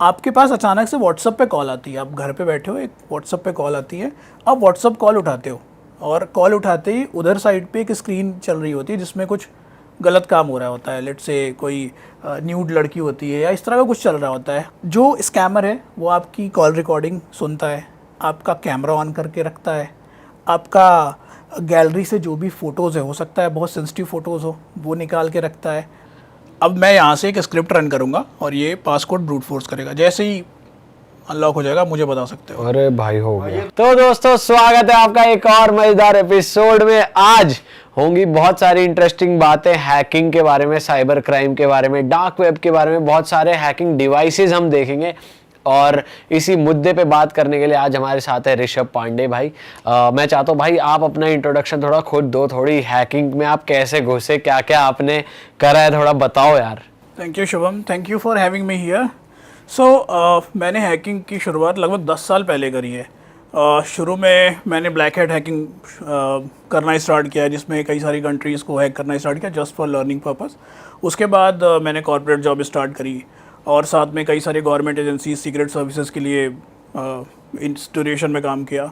आपके पास अचानक से व्हाट्सअप पे कॉल आती है, आप घर पे बैठे हो, एक व्हाट्सअप पे कॉल आती है, आप व्हाट्सअप कॉल उठाते हो और कॉल उठाते ही उधर साइड पे एक स्क्रीन चल रही होती है जिसमें कुछ गलत काम हो रहा होता है। लेट्स से कोई न्यूड लड़की होती है या इस तरह का कुछ चल रहा होता है। जो स्कैमर है वो आपकी कॉल रिकॉर्डिंग सुनता है, आपका कैमरा ऑन करके रखता है, आपका गैलरी से जो भी फ़ोटोज़ है, हो सकता है बहुत सेंसिटिव फ़ोटोज़ हो, वो निकाल के रखता है। अब मैं यहाँ से एक स्क्रिप्ट रन करूँगा और ये पासकोड ब्रूट फोर्स करेगा। जैसे ही अनलॉक हो जाएगा मुझे बता सकते हो। अरे भाई हो गया। तो दोस्तों स्वागत है आपका एक और मजेदार एपिसोड में। आज होंगी बहुत सारी इंटरेस्टिंग बातें हैकिंग के बारे में, साइबर क्राइम के बारे में, डार्क वेब के बारे में। बहुत सारे हैकिंग डिवाइसेस हम देखेंगे और इसी मुद्दे पे बात करने के लिए आज हमारे साथ है ऋषभ पांडे भाई। मैं चाहता हूँ भाई आप अपना इंट्रोडक्शन थोड़ा खुद दो, थोड़ी हैकिंग में आप कैसे घुसे, क्या क्या आपने करा है, थोड़ा बताओ यार। Thank you Shubham, thank you for having me here. So मैंने हैकिंग की शुरुआत लगभग 10 साल पहले करी है। शुरू में मैंने ब्लैक हैट हैकिंग करना स्टार्ट किया, जिसमें कई सारी कंट्रीज़ को हैक करना स्टार्ट किया जस्ट फॉर लर्निंग पर्पस। उसके बाद मैंने कॉर्पोरेट जॉब स्टार्ट करी और साथ में कई सारे गवर्नमेंट एजेंसी, सीक्रेट सर्विसेज के लिए इंस्टीट्यूशन में काम किया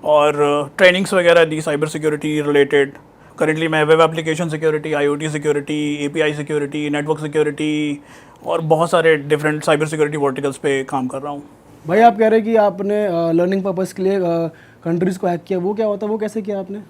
और ट्रेनिंग्स वगैरह दी साइबर सिक्योरिटी रिलेटेड। करेंटली मैं web application security, IoT security, API security, network security और बहुत सारे डिफरेंट साइबर सिक्योरिटी वर्टिकल्स पे काम कर रहा हूँ। भाई आप कह रहे हैं कि आपने लर्निंग पर्पस के लिए कंट्रीज़ को हैक किया, वो क्या होता है, वो कैसे किया आपने?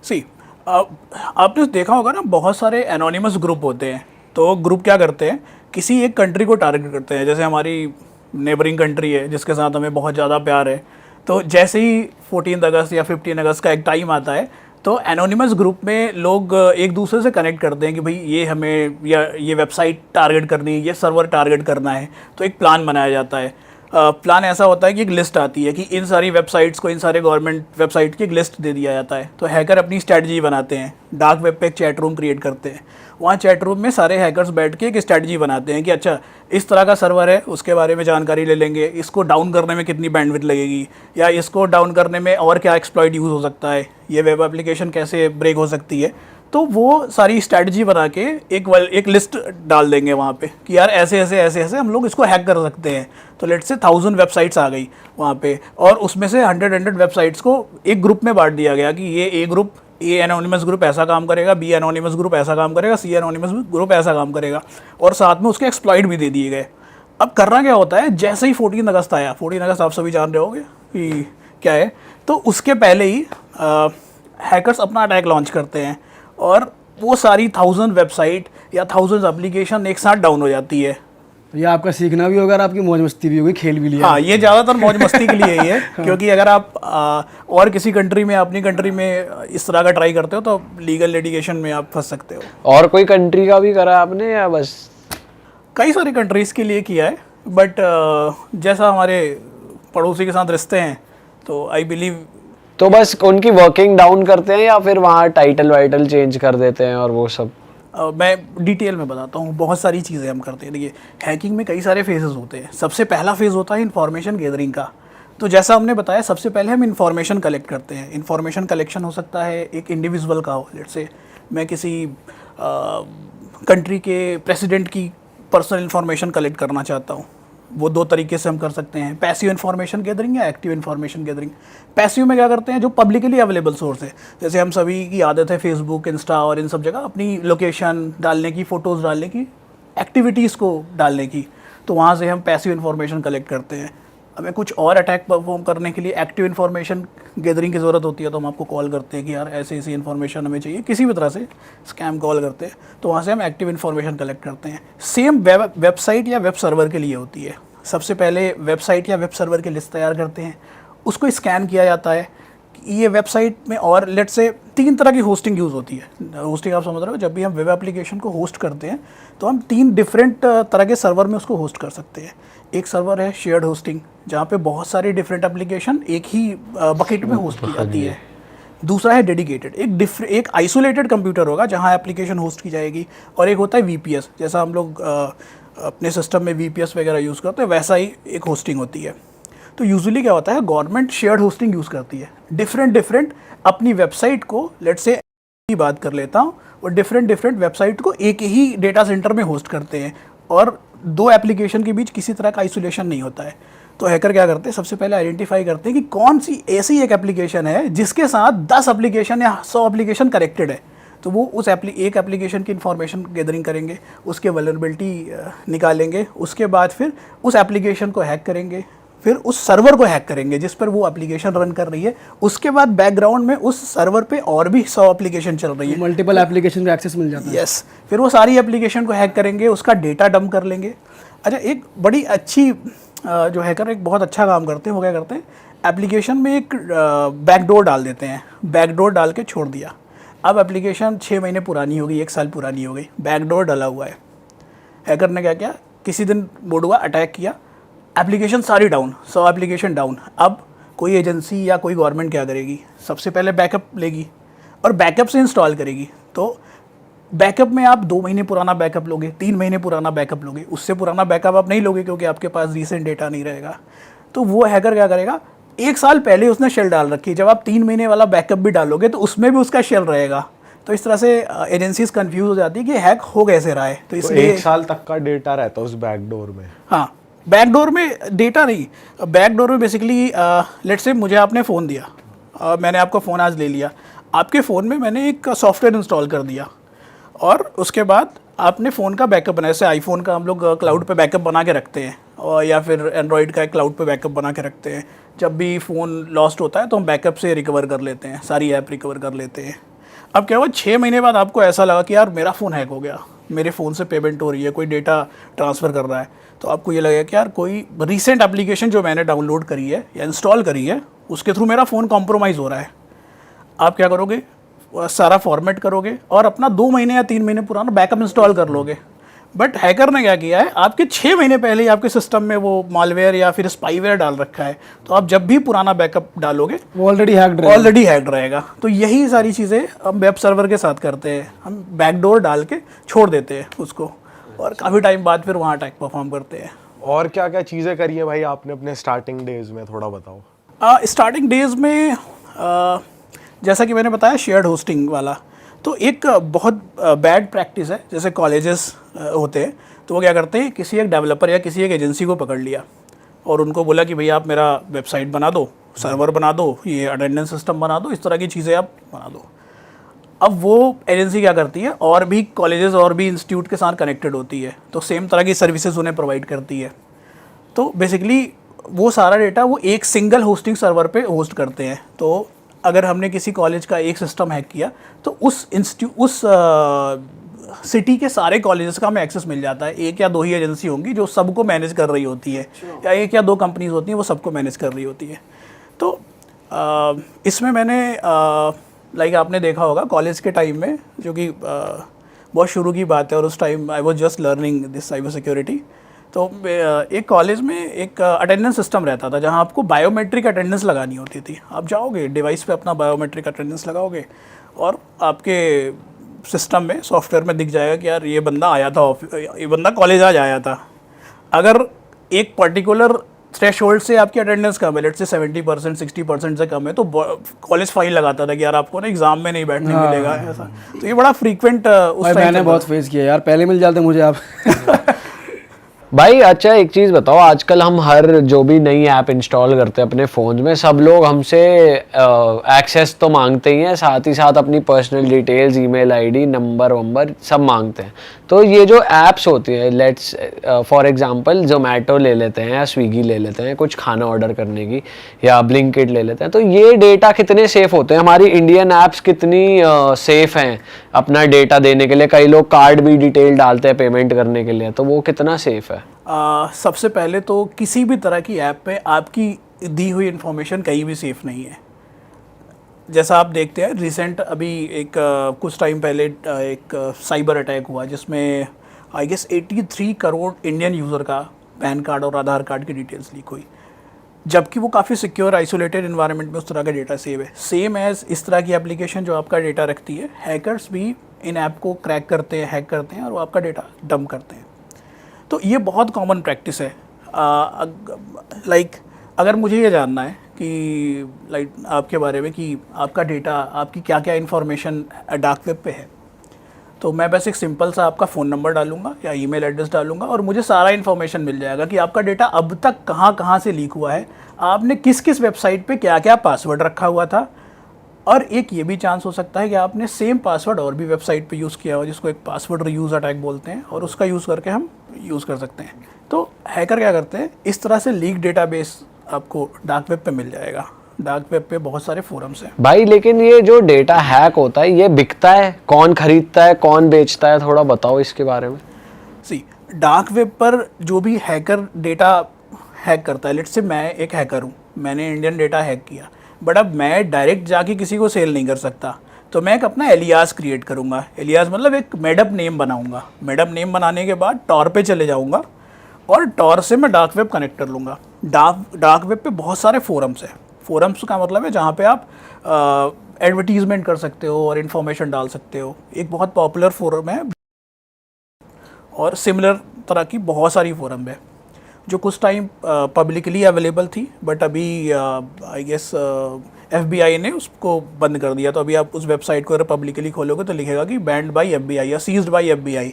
सी आपने देखा होगा ना, बहुत सारे एनोनिमस ग्रुप होते हैं। तो ग्रुप क्या करते हैं, किसी एक कंट्री को टारगेट करते हैं। जैसे हमारी नेबरिंग कंट्री है जिसके साथ हमें बहुत ज़्यादा प्यार है, तो जैसे ही 14 अगस्त या 15 अगस्त का एक टाइम आता है तो एनोनिमस ग्रुप में लोग एक दूसरे से कनेक्ट करते हैं कि भाई ये हमें या ये वेबसाइट टारगेट करनी है, ये सर्वर टारगेट करना है। तो एक प्लान बनाया जाता है। प्लान ऐसा होता है कि एक लिस्ट आती है कि इन सारी वेबसाइट्स को, इन सारे गवर्नमेंट वेबसाइट की एक लिस्ट दे दिया जाता है। तो हैकर अपनी स्ट्रैटेजी बनाते हैं, डार्क वेब पे एक चैट रूम क्रिएट करते हैं। वहाँ चैट रूम में सारे हैकर्स बैठ के एक स्ट्रैटेजी बनाते हैं कि अच्छा इस तरह का सर्वर है, उसके बारे में जानकारी ले लेंगे, इसको डाउन करने में कितनी बैंडविड्थ लगेगी, या इसको डाउन करने में और क्या एक्सप्लॉइट यूज़ हो सकता है, ये वेब एप्लीकेशन कैसे ब्रेक हो सकती है। तो वो सारी स्ट्रैटेजी बना के एक लिस्ट डाल देंगे वहाँ पे कि यार ऐसे ऐसे ऐसे ऐसे हम लोग इसको हैक कर सकते हैं। तो लेट्स से 1000 वेबसाइट्स आ गई वहाँ पे और उसमें से 100 वेबसाइट्स को एक ग्रुप में बांट दिया गया कि ये ए ग्रुप, ए एनोनिमस ग्रुप ऐसा काम करेगा, बी एनोनिमस ग्रुप ऐसा काम करेगा, सी एनोनिमस ग्रुप ऐसा काम करेगा, और साथ में उसके एक्सप्लॉइट भी दे दिए गए। अब करना क्या होता है, जैसे ही 14 अगस्त आया, 14 अगस्त आप सभी जान रहे होंगे कि क्या है, तो उसके पहले ही हैकर्स अपना अटैक लॉन्च करते हैं और वो सारी 1000 वेबसाइट या 1000 एप्लीकेशन एक साथ डाउन हो जाती है। ये आपका सीखना भी होगा और आपकी मौज मस्ती भी होगी, खेल भी लिया। हाँ, ये ज़्यादातर मौज मस्ती के लिए ही है। क्योंकि अगर आप और किसी कंट्री में, अपनी कंट्री में इस तरह का ट्राई करते हो तो लीगल लिटिगेशन में आप फंस सकते हो। और कोई कंट्री का भी करा आपने या बस? कई सारी कंट्रीज़ के लिए किया है, बट जैसा हमारे पड़ोसी के साथ रिश्ते हैं तो आई बिलीव। तो बस उनकी वर्किंग डाउन करते हैं या फिर वहाँ टाइटल वाइटल चेंज कर देते हैं और वो सब? मैं डिटेल में बताता हूँ। बहुत सारी चीज़ें हम करते हैं। देखिए, हैकिंग में कई सारे फेजेस होते हैं। सबसे पहला फेज़ होता है इन्फॉर्मेशन गैदरिंग का। तो जैसा हमने बताया, सबसे पहले हम इन्फॉर्मेशन कलेक्ट करते हैं। इन्फॉर्मेशन कलेक्शन हो सकता है एक इंडिविजुअल का हो, लेट्स से मैं किसी कंट्री के प्रेसिडेंट की पर्सनल इन्फॉर्मेशन कलेक्ट करना चाहता हूँ। वो दो तरीके से हम कर सकते हैं, पैसिव इन्फॉर्मेशन गैदरिंग या एक्टिव इन्फॉर्मेशन गैदरिंग। पैसिव में क्या करते हैं, जो पब्लिकली अवेलेबल सोर्स है, जैसे हम सभी की आदत है फेसबुक, इंस्टा और इन सब जगह अपनी लोकेशन डालने की, फ़ोटोज़ डालने की, एक्टिविटीज़ को डालने की। तो वहाँ से हम पैसिव इन्फॉर्मेशन कलेक्ट करते हैं। हमें कुछ और अटैक परफॉर्म करने के लिए एक्टिव इन्फॉर्मेशन गैदरिंग की ज़रूरत होती है, तो हम आपको कॉल करते हैं कि यार ऐसी ऐसी इन्फॉर्मेशन हमें चाहिए, किसी भी तरह से स्कैम कॉल करते हैं। तो वहाँ से हम एक्टिव इन्फॉर्मेशन कलेक्ट करते हैं। सेम वेबसाइट या वेब सर्वर के लिए होती है। सबसे पहले वेबसाइट या वेब सर्वर की लिस्ट तैयार करते हैं, उसको स्कैन किया जाता है कि ये वेबसाइट में, और लेट्स से 3 तरह की होस्टिंग यूज़ होती है। होस्टिंग आप समझ रहे हो, जब भी हम वेब एप्लीकेशन को होस्ट करते हैं तो हम 3 डिफरेंट तरह के सर्वर में उसको होस्ट कर सकते हैं। एक सर्वर है शेयर्ड होस्टिंग, जहाँ पे बहुत सारी डिफरेंट एप्लीकेशन एक ही बकेट में होस्ट की जाती है। दूसरा है डेडिकेटेड, एक आइसोलेटेड कंप्यूटर होगा जहाँ एप्लीकेशन होस्ट की जाएगी। और एक होता है वीपीएस, जैसा हम लोग अपने सिस्टम में वीपीएस वगैरह यूज़ करते हैं, वैसा ही एक होस्टिंग होती है। तो यूजुअली क्या होता है, गवर्नमेंट शेयर्ड होस्टिंग यूज़ करती है। डिफरेंट अपनी वेबसाइट को, लेट्स से की बात कर लेता हूँ, और डिफरेंट वेबसाइट को एक ही डेटा सेंटर में होस्ट करते हैं। और दो एप्लीकेशन के बीच किसी तरह का आइसोलेशन नहीं होता है। तो हैकर क्या करते हैं, सबसे पहले आइडेंटिफाई करते हैं कि कौन सी ऐसी एक एप्लीकेशन है जिसके साथ 10 एप्लीकेशन या 100 एप्लीकेशन कनेक्टेड है। तो वो उस एक एप्लीकेशन की इन्फॉर्मेशन गैदरिंग करेंगे, उसके वल्नरेबिलिटी निकालेंगे, उसके बाद फिर उस एप्लीकेशन को हैक करेंगे, फिर उस सर्वर को हैक करेंगे जिस पर वो एप्लीकेशन रन कर रही है। उसके बाद बैकग्राउंड में उस सर्वर पे और भी 100 एप्लीकेशन चल रही है, मल्टीपल एप्लीकेशन का एक्सेस मिल जाता है। यस। फिर वो सारी एप्लीकेशन को हैक करेंगे, उसका डेटा डंप कर लेंगे। अच्छा, एक बड़ी अच्छी जो हैकर एक बहुत अच्छा काम करते हैं, वो क्या करते हैं, एप्लीकेशन में एक बैकडोर डाल देते हैं। बैकडोर डाल के छोड़ दिया, अब एप्लीकेशन 6 महीने पुरानी हो गई, 1 साल पुरानी हो गई, बैकडोर डला हुआ है। हैकर ने क्या किया, किसी दिन बोर्ड हुआ, अटैक किया, एप्लीकेशन सारी डाउन, 100 एप्लीकेशन डाउन। अब कोई एजेंसी या कोई गवर्नमेंट क्या करेगी, सबसे पहले बैकअप लेगी और बैकअप से इंस्टॉल करेगी। तो बैकअप में आप 2 महीने पुराना बैकअप लोगे, 3 महीने पुराना बैकअप लोगे, उससे पुराना बैकअप आप नहीं लोगे क्योंकि आपके पास रीसेंट डेटा नहीं रहेगा। तो वो हैकर क्या करेगा, 1 साल पहले उसने शेल डाल रखी है, जब आप 3 महीने वाला बैकअप भी डालोगे तो उसमें भी उसका शेल रहेगा। तो इस तरह से एजेंसीज कंफ्यूज हो जाती है कि हैक हो कैसे रहा है। तो इसलिए 1 साल तक का डेटा रहता है उस बैकडोर में। हाँ, बैकडोर में डेटा नहीं, बैकडोर में बेसिकली लेट्स से मुझे आपने फ़ोन दिया, मैंने आपका फ़ोन आज ले लिया, आपके फ़ोन में मैंने एक सॉफ्टवेयर इंस्टॉल कर दिया और उसके बाद आपने फ़ोन का बैकअप बनाया। जैसे आईफोन का हम लोग क्लाउड पे बैकअप बना के रखते हैं, और या फिर एंड्रॉयड का एक क्लाउड पे बैकअप बना के रखते हैं। जब भी फ़ोन लॉस्ट होता है तो हम बैकअप से रिकवर कर लेते हैं, सारी ऐप रिकवर कर लेते हैं। अब क्या हुआ, 6 महीने बाद आपको ऐसा लगा कि यार मेरा फ़ोन हैक हो गया, मेरे फ़ोन से पेमेंट हो रही है, कोई डेटा ट्रांसफ़र कर रहा है। तो आपको ये लगेगा कि यार कोई रीसेंट एप्लीकेशन जो मैंने डाउनलोड करी है या इंस्टॉल करी है उसके थ्रू मेरा फ़ोन कॉम्प्रोमाइज़ हो रहा है। आप क्या करोगे, सारा फॉर्मेट करोगे और अपना 2 महीने या 3 महीने पुराना बैकअप इंस्टॉल कर लोगे। बट हैकर ने क्या किया है, आपके 6 महीने पहले ही आपके सिस्टम में वो मालवेयर या फिर स्पाईवेयर डाल रखा है। तो आप जब भी पुराना बैकअप डालोगे वो ऑलरेडी हैक्ड रहेगा। तो यही सारी चीज़ें हम वेब सर्वर के साथ करते हैं, हम बैकडोर डाल के छोड़ देते हैं उसको और काफ़ी टाइम बाद फिर वहाँ अटैक परफॉर्म करते हैं। और क्या क्या चीज़ें करी है भाई आपने अपने स्टार्टिंग डेज में, थोड़ा बताओ। स्टार्टिंग डेज में जैसा कि मैंने बताया शेयर्ड होस्टिंग वाला, तो एक बहुत बैड प्रैक्टिस है। जैसे कॉलेजेस होते हैं तो वो क्या करते हैं, किसी एक डेवलपर या किसी एक एजेंसी को पकड़ लिया और उनको बोला कि भैया आप मेरा वेबसाइट बना दो, सर्वर बना दो, ये अटेंडेंस सिस्टम बना दो, इस तरह की चीज़ें आप बना दो। अब वो एजेंसी क्या करती है, और भी कॉलेजेस और भी इंस्टीट्यूट के साथ कनेक्टेड होती है, तो सेम तरह की सर्विसेज उन्हें प्रोवाइड करती है। तो बेसिकली वो सारा डेटा वो एक सिंगल होस्टिंग सर्वर पे होस्ट करते हैं। तो अगर हमने किसी कॉलेज का एक सिस्टम हैक किया तो उस सिटी के सारे कॉलेजेस का हमें एक्सेस मिल जाता है। 1 या 2 ही एजेंसी होंगी जो सबको मैनेज कर रही होती है, या 1 या 2 कंपनीज होती हैं वो सबको मैनेज कर रही होती है। तो इसमें मैंने लाइक आपने देखा होगा कॉलेज के टाइम में, जो कि बहुत शुरू की बात है और उस time I was just learning this cyber security. तो एक कॉलेज में एक अटेंडेंस सिस्टम रहता था जहां आपको बायोमेट्रिक अटेंडेंस लगानी होती थी। आप जाओगे डिवाइस पे अपना बायोमेट्रिक अटेंडेंस लगाओगे और आपके सिस्टम में सॉफ्टवेयर में दिख जाएगा कि यार ये बंदा आया था, ये बंदा कॉलेज आज आया था। अगर एक पर्टिकुलर थ्रेशोल्ड से आपकी अटेंडेंस कम है, लेट्स से 70% 60% से कम है, तो कॉलेज फाइन लगाता था कि यार आपको ना एग्जाम में नहीं बैठने मिलेगा ऐसा। तो ये बड़ा फ्रीक्वेंट उस टाइम मैंने बहुत फेस किया यार, पहले मिल जाते मुझे आप। भाई अच्छा एक चीज़ बताओ, आजकल हम हर जो भी नई ऐप इंस्टॉल करते हैं अपने फ़ोन में, सब लोग हमसे एक्सेस तो मांगते ही हैं, साथ ही साथ अपनी personal details, email ID, number वंबर सब मांगते हैं। तो ये जो ऐप्स होती है, लेट्स फॉर एग्जांपल ज़ोमैटो ले लेते हैं या स्विगी ले लेते हैं कुछ खाना ऑर्डर करने की, या ब्लिंकिट ले लेते हैं, तो ये डेटा कितने सेफ़ होते हैं? हमारी इंडियन ऐप्स कितनी सेफ़ हैं अपना डेटा देने के लिए? कई लोग कार्ड भी डिटेल डालते हैं पेमेंट करने के लिए, तो वो कितना सेफ़ है? सबसे पहले तो किसी भी तरह की ऐप पे आपकी दी हुई इन्फॉर्मेशन कहीं भी सेफ़ नहीं है। जैसा आप देखते हैं रिसेंट अभी एक कुछ टाइम पहले एक साइबर अटैक हुआ जिसमें I guess 83 crore Indian user का पैन कार्ड और आधार कार्ड की डिटेल्स लीक हुई, जबकि वो काफ़ी सिक्योर आइसोलेटेड इन्वायरमेंट में उस तरह का डेटा सेव है। सेम एज इस तरह की एप्लीकेशन जो आपका डेटा रखती है, हैकर्स भी इन ऐप को क्रैक करते हैं, हैक करते हैं और वो आपका डेटा डंप करते हैं। तो ये बहुत कॉमन प्रैक्टिस है। लाइक अगर मुझे ये जानना है कि आपके बारे में कि आपका डेटा, आपकी क्या क्या इन्फॉर्मेशन डार्क वेब पे है, तो मैं बस एक सिंपल सा आपका फ़ोन नंबर डालूंगा या ईमेल एड्रेस डालूंगा और मुझे सारा इन्फॉर्मेशन मिल जाएगा कि आपका डेटा अब तक कहाँ कहाँ से लीक हुआ है, आपने किस किस वेबसाइट पे क्या क्या पासवर्ड रखा हुआ था, और एक ये भी चांस हो सकता है कि आपने सेम पासवर्ड और भी वेबसाइट पे यूज़ किया हो, जिसको एक पासवर्ड रीयूज़ अटैक बोलते हैं, और उसका यूज़ करके हम यूज़ कर सकते हैं। तो हैकर क्या करते हैं, इस तरह से लीक डेटाबेस आपको डार्क वेब पे मिल जाएगा। डार्क वेब पे बहुत सारे फोरम्स हैं भाई, लेकिन ये जो डेटा हैक होता है ये बिकता है, कौन खरीदता है, कौन बेचता है, थोड़ा बताओ इसके बारे में। सी डार्क वेब पर जो भी हैकर डेटा हैक करता है, लेट्स से मैं एक हैकर हूँ, मैंने इंडियन डेटा हैक किया, बट अब मैं डायरेक्ट जाके किसी को सेल नहीं कर सकता, तो मैं एक अपना एलियास क्रिएट करूँगा। एलियास मतलब एक मेडअप नेम बनाऊँगा। मेडअप नेम बनाने के बाद टॉर पे चले जाऊँगा और टॉर से मैं डार्क वेब कनेक्ट कर लूँगा। डार्क वेब पे बहुत सारे फोरम्स हैं। फोरम्स का मतलब है जहाँ पे आप एडवर्टीजमेंट कर सकते हो और इन्फॉर्मेशन डाल सकते हो। एक बहुत पॉपुलर फोरम है और सिमिलर तरह की बहुत सारी फोरम है जो कुछ टाइम पब्लिकली अवेलेबल थी, बट अभी आई गेस FBI ने उसको बंद कर दिया। तो अभी आप उस वेबसाइट को अगर पब्लिकली खोलोगे तो लिखेगा कि बैंड बाय FBI या seized by FBI,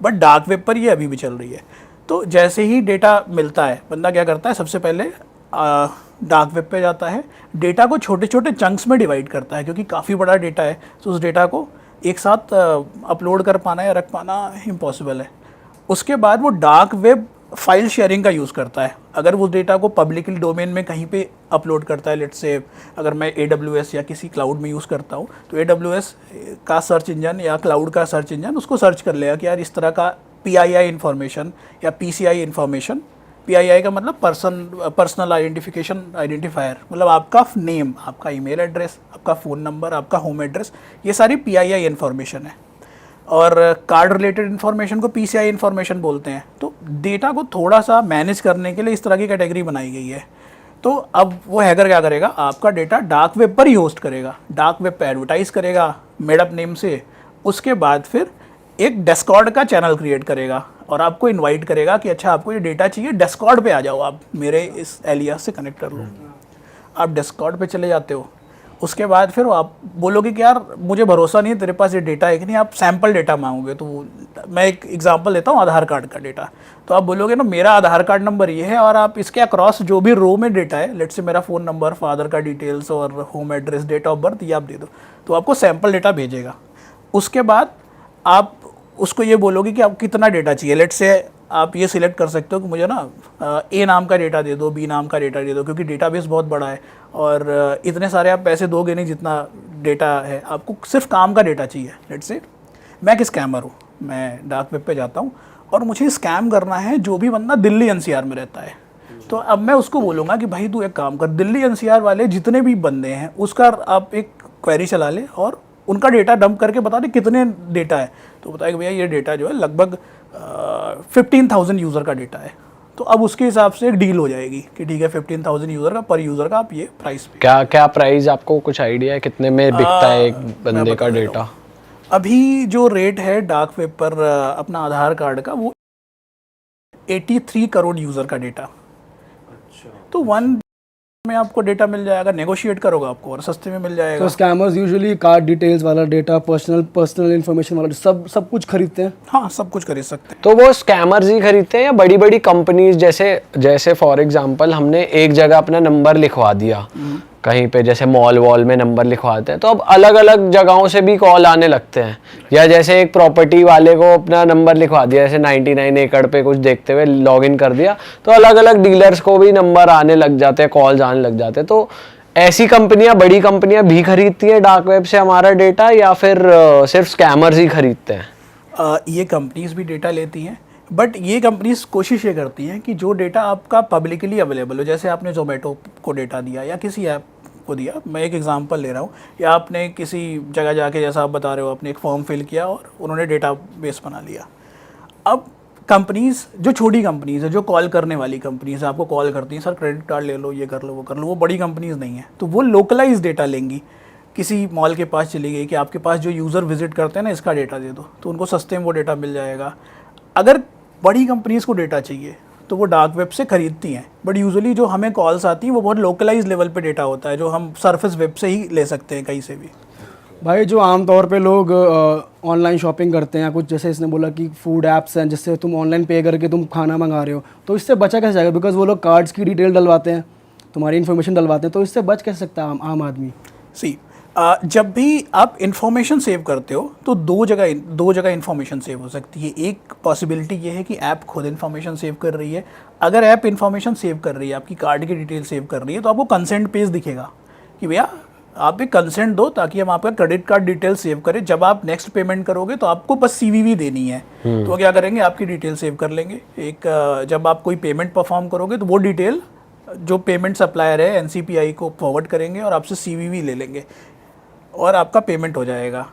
but dark web पर ये अभी भी चल रही है। तो जैसे ही डेटा मिलता है, बंदा क्या करता है, सबसे पहले डार्क वेब पे जाता है, डेटा को छोटे छोटे चंक्स में डिवाइड करता है, क्योंकि काफ़ी बड़ा डेटा है, तो उस डेटा को एक साथ अपलोड कर पाना या रख पाना इम्पॉसिबल है। उसके बाद वो डार्क वेब फाइल शेयरिंग का यूज़ करता है। अगर वो डेटा को पब्लिकली डोमेन में कहीं पे अपलोड करता है, लेट्स से अगर मैं AWS या किसी क्लाउड में यूज़ करता हूँ, तो AWS का सर्च इंजन या क्लाउड का सर्च इंजन उसको सर्च कर लेगा कि यार इस तरह का PII इन्फॉर्मेशन या PCI इन्फॉर्मेशन। PII का मतलब पर्सनल आइडेंटिफिकेशन आइडेंटिफायर, मतलब आपका नेम, आपका ईमेल एड्रेस, आपका फ़ोन नंबर, आपका होम एड्रेस, ये सारी PII इन्फॉर्मेशन है। और कार्ड रिलेटेड इन्फॉर्मेशन को PCI इन्फॉर्मेशन बोलते हैं। तो डेटा को थोड़ा सा मैनेज करने के लिए इस तरह की कैटेगरी बनाई गई है। तो अब वो हैकर क्या करेगा, आपका डेटा डार्क वेब पर ही होस्ट करेगा, डार्क वेब पे एडवर्टाइज़ करेगा मेडअप नेम से। उसके बाद फिर एक डिस्कॉर्ड का चैनल क्रिएट करेगा और आपको इनवाइट करेगा कि अच्छा आपको ये डेटा चाहिए, डिस्कॉर्ड पे आ जाओ, आप मेरे इस एलियास से कनेक्ट कर लो। आप डिस्कॉर्ड पे चले जाते हो। उसके बाद फिर आप बोलोगे कि यार मुझे भरोसा नहीं है तेरे पास ये डेटा है कि नहीं, आप सैम्पल डेटा मांगोगे। तो मैं एक एग्जांपल देता हूँ, आधार कार्ड का डेटा। तो आप बोलोगे ना मेरा आधार कार्ड नंबर ये है और आप इसके अक्रॉस जो भी रो में डेटा है, लेट्स से मेरा फ़ोन नंबर, फादर का डिटेल्स और home address, date of birth, ये आप दे दो, तो आपको सैम्पल डेटा भेजेगा। उसके बाद आप उसको ये बोलोगे कि आपको कितना डेटा चाहिए। लेट्स से आप ये सिलेक्ट कर सकते हो कि मुझे ना A नाम का डेटा दे दो, B नाम का डेटा दे दो, क्योंकि डेटाबेस बहुत बड़ा है और इतने सारे आप पैसे दोगे नहीं जितना डेटा है, आपको सिर्फ काम का डेटा चाहिए। लेट्स से मैं एक स्कैमर हूँ, मैं डार्क वेब पे जाता हूँ और मुझे स्कैम करना है जो भी बंदा दिल्ली NCR में रहता है। तो अब मैं उसको बोलूँगा कि भाई तू एक काम कर, दिल्ली NCR वाले जितने भी बंदे हैं उसका आप एक क्वेरी चला ले और उनका डेटा डंप करके बता दे कितने डेटा है। तो बताए कि भैया ये डेटा जो है लगभग 15,000 यूज़र का डेटा है। तो अब उसके हिसाब से एक डील हो जाएगी कि ठीक है 15,000 यूज़र का, पर यूज़र का आप ये प्राइस पे। क्या प्राइस, आपको कुछ आइडिया है कितने में बिकता है एक बंदे का डेटा? अभी जो रेट है डार्क वेब पर अपना आधार कार्ड का, वो 83 करोड़ यूज़र का डेटा। तो 1 में आपको डेटा मिल जाएगा, नेगोशिएट करोगे आपको और सस्ते में मिल जाएगा। तो स्कैमर्स यूजुअली कार्ड डिटेल्स वाला डेटा, पर्सनल इन्फॉर्मेशन वाला सब कुछ खरीदते हैं। हाँ, सब कुछ खरीद सकते हैं। तो वो स्कैमर्स ही खरीदते हैं या बड़ी बड़ी कंपनीज, जैसे फॉर एग्जांपल हमने एक जगह अपना नंबर लिखवा दिया कहीं पे, जैसे मॉल वॉल में नंबर लिखवाते हैं, तो अब अलग अलग जगहों से भी कॉल आने लगते हैं। या जैसे एक प्रॉपर्टी वाले को अपना नंबर लिखवा दिया, जैसे 99 एकड़ पे कुछ देखते हुए लॉगिन कर दिया, तो अलग अलग डीलर्स को भी नंबर आने लग जाते हैं, कॉल्स आने लग जाते हैं। तो ऐसी कंपनियां, बड़ी कंपनियां भी खरीदती हैं डार्क वेब से हमारा डेटा, या फिर सिर्फ स्कैमर्स ही खरीदते हैं? ये कंपनीज भी डेटा लेती हैं, बट ये कंपनीज कोशिश ये करती हैं कि जो डेटा आपका पब्लिकली अवेलेबल हो, जैसे आपने जोमेटो को डेटा दिया या किसी ऐप को दिया, मैं एक एग्जांपल ले रहा हूँ, या आपने किसी जगह जाके, जैसा आप बता रहे हो, आपने एक फॉर्म फिल किया और उन्होंने डेटा बेस बना लिया। अब कंपनीज, जो छोटी कंपनीज है, जो कॉल करने वाली कंपनीज है, आपको कॉल करती हैं, सर क्रेडिट कार्ड ले लो, ये कर लो, वो कर लो, वो बड़ी कंपनीज नहीं है। तो वो लोकलाइज डेटा लेंगी, किसी मॉल के पास चली गई कि आपके पास जो यूज़र विजिट करते हैं ना, इसका डेटा दे दो, तो उनको सस्ते में वो डेटा मिल जाएगा। अगर बड़ी कंपनीज़ को डेटा चाहिए तो वो डार्क वेब से खरीदती हैं, बट यूजुअली जो हमें कॉल्स आती हैं वो बहुत लोकलाइज लेवल पे डेटा होता है, जो हम सरफेस वेब से ही ले सकते हैं कहीं से भी। भाई जो आमतौर पे लोग ऑनलाइन शॉपिंग करते हैं, कुछ जैसे इसने बोला कि फूड ऐप्स हैं जिससे तुम ऑनलाइन पे करके तुम खाना मंगा रहे हो, तो इससे बचा कैसे जाएगा? बिकॉज वो लोग कार्ड्स की डिटेल डलवाते हैं, तुम्हारी इन्फॉर्मेशन डलवाते हैं, तो इससे बच कैसे सकता है आम आदमी? सी जब भी आप इन्फॉर्मेशन सेव करते हो तो दो जगह इन्फॉर्मेशन सेव हो सकती है। एक पॉसिबिलिटी ये है कि ऐप खुद इन्फॉर्मेशन सेव कर रही है। अगर ऐप इन्फॉर्मेशन सेव कर रही है, आपकी कार्ड की डिटेल सेव कर रही है, तो आपको कंसेंट पेज दिखेगा कि भैया आप एक कंसेंट दो ताकि हम आपका क्रेडिट कार्ड डिटेल सेव करें। जब आप नेक्स्ट पेमेंट करोगे तो आपको बस CVV देनी है, तो वो क्या करेंगे, आपकी डिटेल सेव कर लेंगे। जब आप कोई पेमेंट परफॉर्म करोगे तो वो डिटेल जो पेमेंट सप्लायर है NCPI को फॉरवर्ड करेंगे और आपसे CVV ले लेंगे और आपका पेमेंट हो जाएगा।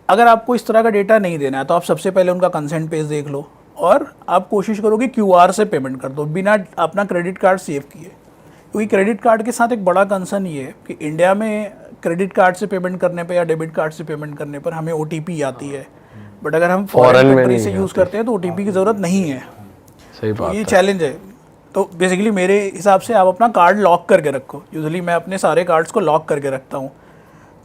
अगर आपको इस तरह का डेटा नहीं देना है तो आप सबसे पहले उनका कंसेंट पेज देख लो और आप कोशिश करोगे QR से पेमेंट कर दो बिना अपना क्रेडिट कार्ड सेव किए। क्योंकि क्रेडिट कार्ड के साथ एक बड़ा कंसर्न ये है कि इंडिया में क्रेडिट कार्ड से पेमेंट करने पर या डेबिट कार्ड से पेमेंट करने पर हमें OTP आती है, बट अगर हम फॉरेन कंट्री से यूज़ करते हैं तो OTP की ज़रूरत नहीं है। सही बात ये चैलेंज है। तो बेसिकली मेरे हिसाब से आप अपना कार्ड लॉक करके रखो। यूजुअली मैं अपने सारे कार्ड्स को लॉक करके रखता हूँ,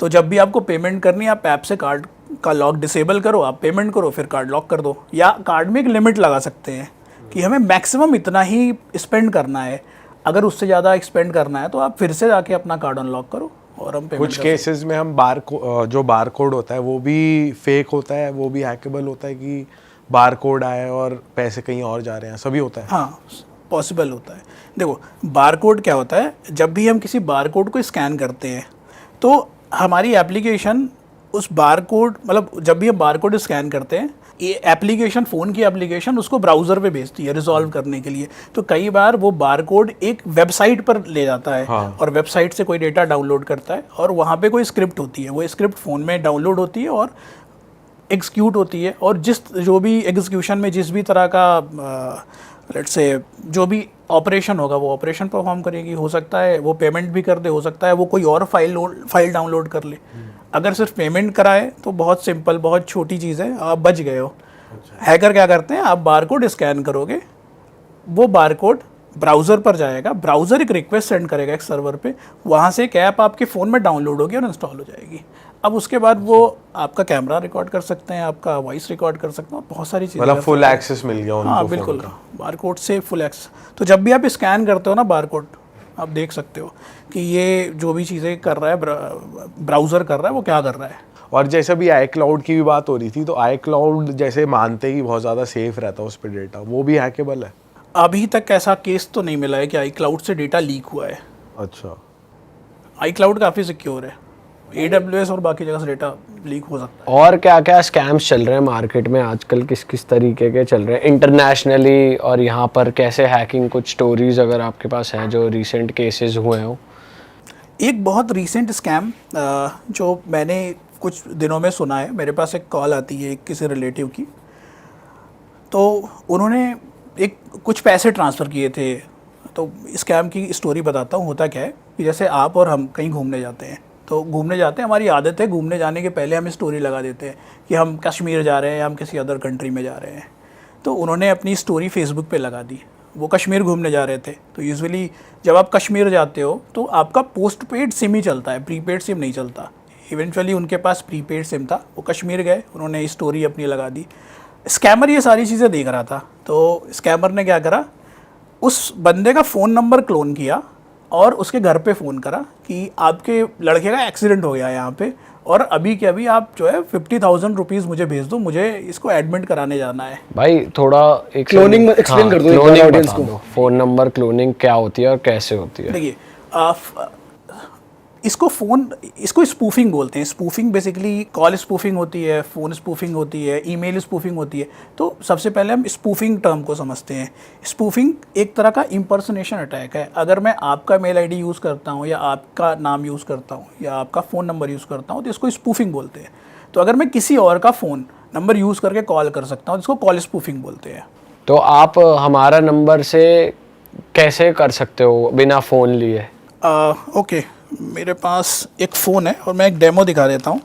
तो जब भी आपको पेमेंट करनी है आप ऐप से कार्ड का लॉक डिसेबल करो, आप पेमेंट करो, फिर कार्ड लॉक कर दो। या कार्ड में एक लिमिट लगा सकते हैं कि हमें मैक्सिमम इतना ही स्पेंड करना है, अगर उससे ज़्यादा एक्सपेंड करना है तो आप फिर से जाके अपना कार्ड अनलॉक करो और हम पेमेंट। कुछ केसेस में हम जो बार कोड होता है वो भी फेक होता है, वो भी हैकेबल होता है कि बार कोड आए और पैसे कहीं और जा रहे हैं, सभी होता है। हाँ, पॉसिबल होता है। देखो बार कोड क्या होता है, जब भी हम किसी बार कोड को स्कैन करते हैं तो हमारी एप्लीकेशन उस बार कोड, मतलब जब भी हम बार कोड स्कैन करते हैं, ये एप्लीकेशन, फ़ोन की एप्लीकेशन उसको ब्राउज़र पे भेजती है रिजॉल्व करने के लिए। तो कई बार वो बार कोड एक वेबसाइट पर ले जाता है, हाँ। और वेबसाइट से कोई डेटा डाउनलोड करता है और वहाँ पे कोई स्क्रिप्ट होती है, वो स्क्रिप्ट फ़ोन में डाउनलोड होती है और एग्जीक्यूट होती है। और जो भी एग्जीक्यूशन में जिस भी तरह का लेट्स से जो भी ऑपरेशन होगा वो ऑपरेशन परफॉर्म करेगी। हो सकता है वो पेमेंट भी कर दे, हो सकता है वो कोई और फाइल डाउनलोड कर ले। अगर सिर्फ पेमेंट कराए तो बहुत सिंपल, बहुत छोटी चीज़ है, आप बच गए हो। हैकर क्या करते हैं, आप बारकोड स्कैन करोगे, वो बारकोड ब्राउज़र पर जाएगा, ब्राउज़र एक रिक्वेस्ट सेंड करेगा एक सर्वर पे, वहाँ से एक ऐप आपके फ़ोन में डाउनलोड होगी और इंस्टॉल हो जाएगी। अब उसके बाद वो आपका कैमरा रिकॉर्ड कर सकते हैं, आपका वॉइस रिकॉर्ड कर सकते हैं, बहुत सारी चीज़ें। मतलब फुल एक्सेस मिल गया उनको। हाँ बिल्कुल, बारकोड से फुल एक्सेस। तो जब भी आप स्कैन करते हो ना बारकोड, आप देख सकते हो कि ये जो भी चीज़ें कर रहा है, ब्राउज़र कर रहा है, वो क्या कर रहा है। और जैसे भी iCloud की भी बात हो रही थी, तो iCloud जैसे मानते ही बहुत ज़्यादा सेफ रहता है उस पर डेटा, वो भी हैकेबल है? अभी तक ऐसा केस तो नहीं मिला है कि iCloud से डेटा लीक हुआ है। अच्छा, iCloud काफ़ी सिक्योर है, AWS और बाकी जगह से डेटा लीक हो सकता है। और क्या क्या स्कैम्स चल रहे हैं मार्केट में आजकल, किस किस तरीके के चल रहे हैं इंटरनेशनली, और यहाँ पर कैसे हैकिंग, कुछ स्टोरीज अगर आपके पास हैं जो रिसेंट केसेस हुए हो? एक बहुत रीसेंट स्कैम जो मैंने कुछ दिनों में सुना है, मेरे पास एक कॉल आती है किसी रिलेटिव की, तो उन्होंने कुछ पैसे ट्रांसफ़र किए थे। तो स्कैम की स्टोरी बताता हूँ। होता क्या है कि जैसे आप और हम कहीं घूमने जाते हैं, तो घूमने जाते हैं, हमारी आदत है घूमने जाने के पहले हम स्टोरी लगा देते हैं कि हम कश्मीर जा रहे हैं या हम किसी अदर कंट्री में जा रहे हैं। तो उन्होंने अपनी स्टोरी फेसबुक पे लगा दी, वो कश्मीर घूमने जा रहे थे। तो यूजुअली जब आप कश्मीर जाते हो तो आपका पोस्ट पेड सिम ही चलता है, प्रीपेड सिम नहीं चलता। इवेंचुअली उनके पास प्रीपेड सिम था, वो कश्मीर गए, उन्होंने स्टोरी अपनी लगा दी। स्कैमर ये सारी चीज़ें देख रहा था, तो स्कैमर ने क्या करा, उस बंदे का फ़ोन नंबर क्लोन किया और उसके घर पे फ़ोन करा कि आपके लड़के का एक्सीडेंट हो गया है यहाँ पे, और अभी के अभी आप जो है 50,000 रुपीज़ मुझे भेज दो, मुझे इसको एडमिट कराने जाना है। भाई थोड़ा एक क्लोनिंग एक्सप्लेन कर दो क्लोनिंग ऑडियंस बता को। दो, फोन नंबर क्लोनिंग क्या होती है और कैसे होती है? देखिए इसको स्पूफिंग बोलते हैं। स्पूफिंग बेसिकली कॉल स्पूफिंग होती है, फ़ोन स्पूफिंग होती है, ईमेल स्पूफिंग होती है। तो सबसे पहले हम स्पूफिंग टर्म को समझते हैं। स्पूफिंग एक तरह का इम्पर्सनेशन अटैक है। अगर मैं आपका मेल आईडी यूज़ करता हूँ या आपका नाम यूज़ करता हूँ या आपका फ़ोन नंबर यूज़ करता हूँ तो इसको स्पूफिंग बोलते हैं। तो अगर मैं किसी और का फ़ोन नंबर यूज़ करके कॉल कर सकता हूँ, इसको कॉल स्पूफिंग बोलते हैं। तो आप हमारा नंबर से कैसे कर सकते हो बिना फ़ोन लिए? ओके, मेरे पास एक फ़ोन है और मैं एक डेमो दिखा देता हूँ।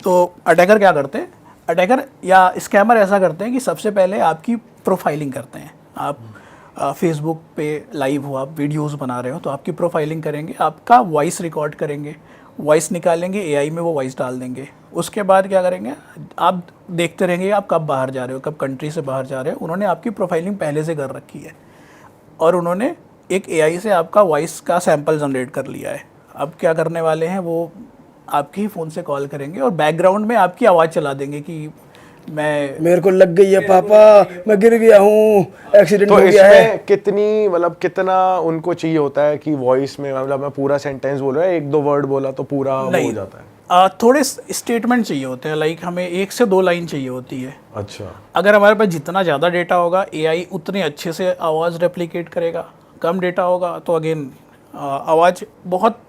तो अटैकर क्या करते हैं, अटैकर या स्कैमर ऐसा करते हैं कि सबसे पहले आपकी प्रोफाइलिंग करते हैं। आप फेसबुक पे लाइव हो, आप वीडियोस बना रहे हो, तो आपकी प्रोफाइलिंग करेंगे, आपका वॉइस रिकॉर्ड करेंगे वॉइस निकालेंगे, एआई में वो वॉइस डाल देंगे। उसके बाद क्या करेंगे, आप देखते रहेंगे आप कब बाहर जा रहे हो, कब कंट्री से बाहर जा रहे हो। उन्होंने आपकी प्रोफाइलिंग पहले से कर रखी है और उन्होंने एक एआई से आपका वॉइस का सैंपल जनरेट कर लिया है। अब क्या करने वाले हैं, वो आपके ही फ़ोन से कॉल करेंगे और बैकग्राउंड में आपकी आवाज़ चला देंगे कि मेरे को लग गई है पापा, मैं गिर गया हूँ, एक्सीडेंट तो हो गया है। इसमें कितनी मतलब कितना उनको चाहिए होता है कि वॉइस में, मतलब मैं पूरा सेंटेंस बोल रहा है, 1-2 वर्ड बोला तो पूरा वो हो जाता है? थोड़े स्टेटमेंट चाहिए होते हैं, लाइक हमें 1 से 2 लाइन चाहिए होती है। अच्छा। अगर हमारे पास जितना ज़्यादा डेटा होगा एआई उतने अच्छे से आवाज़ रेप्लिकेट करेगा। कम डेटा होगा तो अगेन आवाज़ बहुत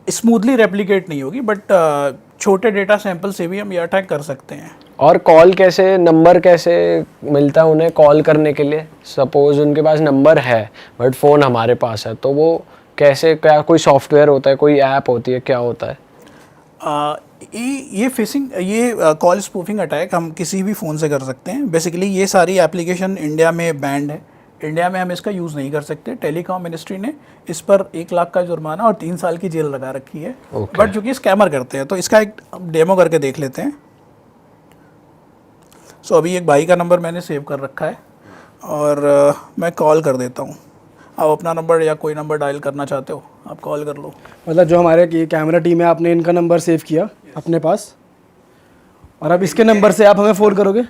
स्मूथली रेप्लिकेट नहीं होगी, बट छोटे डेटा सैंपल से भी हम ये अटैक कर सकते हैं। और कॉल कैसे, नंबर कैसे मिलता है उन्हें कॉल करने के लिए? सपोज उनके पास नंबर है बट फ़ोन हमारे पास है, तो वो कैसे, क्या कोई सॉफ्टवेयर होता है, कोई ऐप होती है, क्या होता है? ये फिशिंग, ये कॉल स्पूफिंग अटैक हम किसी भी फ़ोन से कर सकते हैं। बेसिकली ये सारी एप्लीकेशन इंडिया में बैंड है, इंडिया में हम इसका यूज़ नहीं कर सकते। टेलीकॉम मिनिस्ट्री ने इस पर 1 लाख का जुर्माना और 3 साल की जेल लगा रखी है। बट जो कि स्कैमर करते हैं, तो इसका एक डेमो करके देख लेते हैं। सो अभी एक भाई का नंबर मैंने सेव कर रखा है और मैं कॉल कर देता हूँ। आप अपना नंबर या कोई नंबर डायल करना चाहते हो, आप कॉल कर लो। मतलब जो हमारे की कैमरा टीम है, आपने इनका नंबर सेव किया अपने पास और अब इसके नंबर से आप हमें फ़ोन करोगे?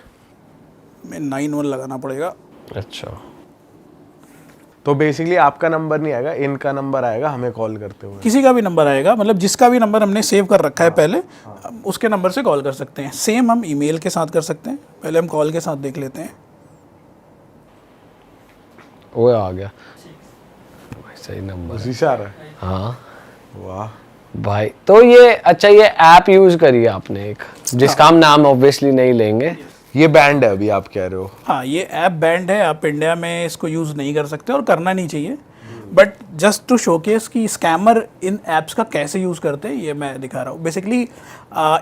मैं 91 लगाना पड़ेगा। अच्छा, तो बेसिकली आपका नंबर नहीं आएगा, इनका नंबर आएगा हमें कॉल करते हुए। किसी का भी नंबर आएगा, मतलब जिसका भी नंबर हमने सेव कर रखा है पहले, उसके नंबर से कॉल कर सकते हैं। सेम हम ईमेल के साथ कर सकते हैं। पहले हम कॉल के साथ देख लेते हैं। वो आ गया सही नंबर। उसी से आ रहा है? हाँ वाह भाई, तो ये अच्छा, ये ऐप यूज़ करी है आपने एक, जिसका हम नाम ऑब्वियसली नहीं लेंगे। ये बैंड है अभी आप कह रहे हो? हाँ, ये ऐप बैंड है, आप इंडिया में इसको यूज़ नहीं कर सकते और करना नहीं चाहिए। बट जस्ट टू शोकेस कि स्कैमर इन ऐप्स का कैसे यूज़ करते हैं, ये मैं दिखा रहा हूँ। बेसिकली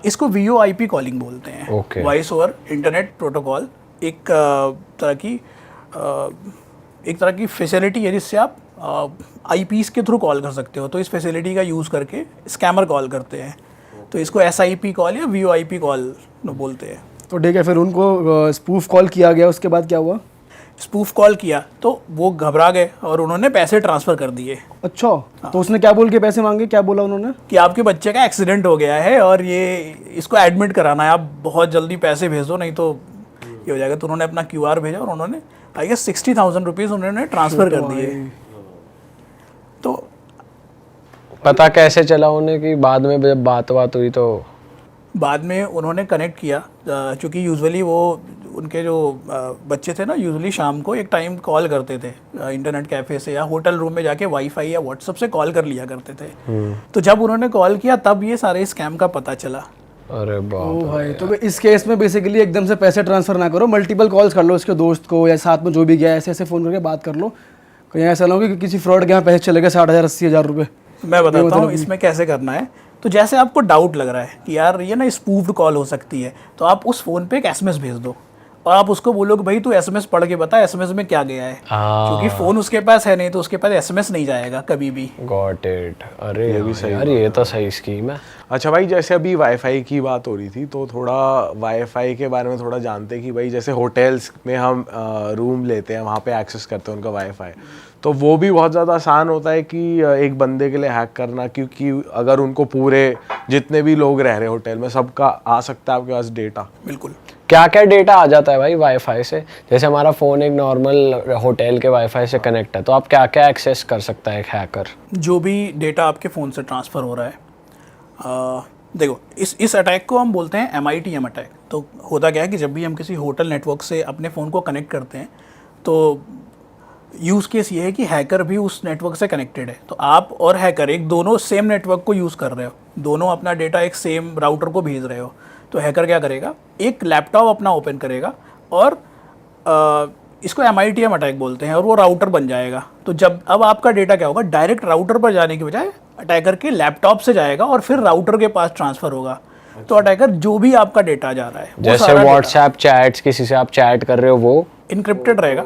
इसको VoIP कॉलिंग बोलते हैं, Okay. Voice over internet protocol. एक तरह की फैसिलिटी है जिससे आप IPs के थ्रू कॉल कर सकते हो। तो इस फैसिलिटी का यूज़ करके स्कैमर कॉल करते हैं, तो इसको SIP कॉल या VoIP कॉल बोलते हैं। तो ठीक है, फिर उनको स्पूफ कॉल किया गया, उसके बाद क्या हुआ? स्पूफ कॉल किया तो वो घबरा गए और उन्होंने पैसे ट्रांसफ़र कर दिए अच्छा, तो उसने क्या बोल के पैसे मांगे, क्या बोला उन्होंने? कि आपके बच्चे का एक्सीडेंट हो गया है और ये इसको एडमिट कराना है, आप बहुत जल्दी पैसे भेज दो नहीं तो ये हो जाएगा। तो उन्होंने अपना QR भेजा और उन्होंने आई गेस 60,000 रुपीज़ उन्होंने ट्रांसफ़र कर दिए। तो पता कैसे चला उन्हें कि बाद में जब बात हुई तो? बाद में उन्होंने कनेक्ट किया, चूँकि यूजुअली वो उनके जो बच्चे थे ना, यूजुअली शाम को एक टाइम कॉल करते थे इंटरनेट कैफ़े से या होटल रूम में जाके वाईफाई या व्हाट्सएप से कॉल कर लिया करते थे। तो जब उन्होंने कॉल किया तब ये सारे स्कैम का पता चला। अरे बाप ओ भाई, तो इस केस में बेसिकली एकदम से पैसे ट्रांसफ़र ना करो, मल्टीपल कॉल्स कर लो उसके दोस्त को या साथ में जो भी गया, ऐसे ऐसे फ़ोन करके बात कर लो। कहीं ऐसा ना हो कि किसी फ्रॉड के यहाँ पैसे चले गए 60,000 80,000 रुपये। मैं बताता हूँ इसमें कैसे करना है। तो जैसे आपको डाउट लग रहा है कि यार ये ना स्पूफ्ड कॉल हो सकती है, तो आप उस फ़ोन पे एक SMS भेज दो और आप उसको बोलो कि भाई तू SMS पढ़ के बता SMS में क्या गया है। क्योंकि फ़ोन उसके पास है नहीं तो उसके पास SMS नहीं जाएगा कभी भी। Got it. अरे ये भी सही यार, ये तो सही स्कीम है। अच्छा भाई, जैसे अभी वाईफाई की बात हो रही थी तो थोड़ा वाईफाई के बारे में थोड़ा जानते हैं कि भाई जैसे होटल्स में हम रूम लेते हैं, वहाँ पे एक्सेस करते हैं उनका वाईफाई, तो वो भी बहुत ज़्यादा आसान होता है कि एक बंदे के लिए हैक करना, क्योंकि अगर उनको पूरे जितने भी लोग रह रहे होटल में सबका आ सकता है आपके पास डेटा। बिल्कुल। क्या क्या डेटा आ जाता है भाई वाईफाई से? जैसे हमारा फ़ोन एक नॉर्मल होटल के वाईफाई से कनेक्ट है, तो आप क्या क्या एक्सेस कर सकता है एक हैकर? जो भी डेटा आपके फ़ोन से ट्रांसफ़र हो रहा है, देखो इस अटैक को हम बोलते हैं MITM अटैक। तो होता क्या है कि जब भी हम किसी होटल नेटवर्क से अपने फ़ोन को कनेक्ट करते हैं तो यूज़ केस ये है कि हैकर भी उस नेटवर्क से कनेक्टेड है। तो आप और हैकर एक दोनों सेम नेटवर्क को यूज़ कर रहे हो, दोनों अपना डेटा एक सेम राउटर को भेज रहे हो। तो हैकर क्या करेगा, एक लैपटॉप अपना ओपन करेगा और इसको MITM अटैक बोलते हैं और वो राउटर बन जाएगा। तो जब अब आपका डेटा क्या होगा, डायरेक्ट राउटर पर जाने की बजाय अटैकर के लैपटॉप से जाएगा और फिर राउटर के पास ट्रांसफ़र होगा। तो अटैकर जो भी आपका डेटा जा रहा है, जैसे व्हाट्सएप चैट्स, किसी से आप चैट कर रहे हो, वो इनक्रिप्टेड रहेगा।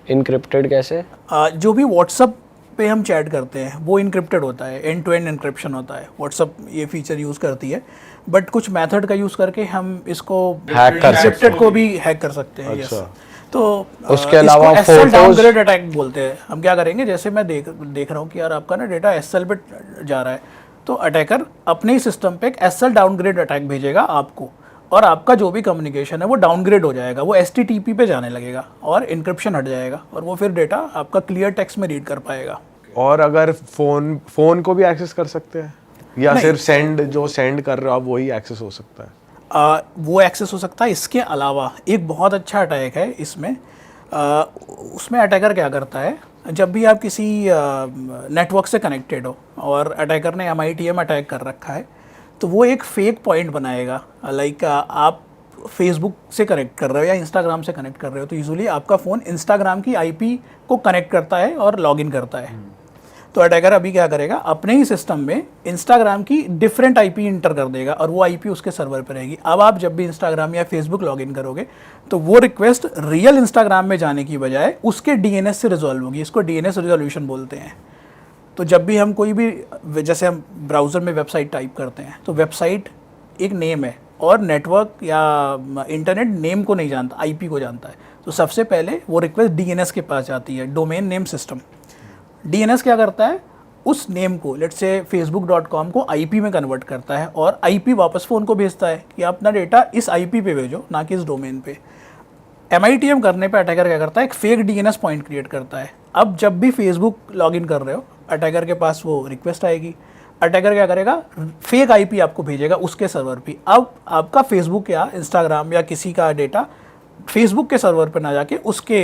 इनक्रिप्टेड कैसे? जो भी व्हाट्सएप पे हम चैट करते हैं वो इनक्रिप्टेड होता है, एंड टू एंड इनक्रिप्शन होता है। व्हाट्सअप ये फीचर यूज़ करती है, बट कुछ मेथड का यूज़ करके हम इसको Hack कर सकते इनक्रिप्टेड को भी हैक कर सकते हैं। अच्छा। yes। तो उसके अलावा एसएल photos- डाउनग्रेड अटैक बोलते हैं। हम क्या करेंगे, जैसे मैं देख रहा हूँ कि यार आपका ना डेटा एसएल पे जा रहा है, तो अटैकर अपने ही सिस्टम पे एक एसएल डाउनग्रेड अटैक भेजेगा आपको, और आपका जो भी कम्युनिकेशन है वो डाउनग्रेड हो जाएगा, वो एसटीटीपी पे जाने लगेगा और इनक्रिप्शन हट जाएगा, और वो फिर डेटा आपका क्लियर टेक्स्ट में रीड कर पाएगा। और अगर फोन को भी एक्सेस कर सकते हैं या सिर्फ सेंड कर रहे हो आप वही एक्सेस हो सकता है? वो एक्सेस हो सकता है। इसके अलावा एक बहुत अच्छा अटैक है इसमें। उसमें अटैकर क्या करता है, जब भी आप किसी नेटवर्क से कनेक्टेड हो और अटैकर ने MITM अटैक कर रखा है, तो वो एक फेक पॉइंट बनाएगा। लाइक आप फेसबुक से कनेक्ट कर रहे हो या इंस्टाग्राम से कनेक्ट कर रहे हो, तो यूजुअली आपका फ़ोन इंस्टाग्राम की IP को कनेक्ट करता है और लॉगिन करता है। तो अटैकर अभी क्या करेगा, अपने ही सिस्टम में इंस्टाग्राम की डिफरेंट IP इंटर कर देगा और वो IP उसके सर्वर पर रहेगी। अब आप जब भी इंस्टाग्राम या फेसबुक लॉगिन करोगे, तो वो रिक्वेस्ट रियल इंस्टाग्राम में जाने की बजाय उसके DNS से रिजॉल्व होगी। इसको DNS रिजोल्यूशन बोलते हैं। तो जब भी हम कोई भी, जैसे हम ब्राउज़र में वेबसाइट टाइप करते हैं, तो वेबसाइट एक नेम है और नेटवर्क या इंटरनेट नेम को नहीं जानता, IP को जानता है। तो सबसे पहले वो रिक्वेस्ट DNS के पास जाती है, डोमेन नेम सिस्टम। DNS क्या करता है, उस नेम को, लेट्स से facebook.com को IP में कन्वर्ट करता है और IP वापस फ़ोन को भेजता है कि अपना डेटा इस IP पे भेजो, ना कि इस डोमेन पे। MITM करने पे अटैकर क्या करता है, एक फेक DNS पॉइंट क्रिएट करता है। अब जब भी फेसबुक लॉगिन कर रहे हो, अटैकर के पास वो रिक्वेस्ट आएगी। अटैकर क्या करेगा, फेक IP आपको भेजेगा उसके सर्वर पे। अब आपका फेसबुक या इंस्टाग्राम या किसी का डेटा फेसबुक के सर्वर पे ना जाके उसके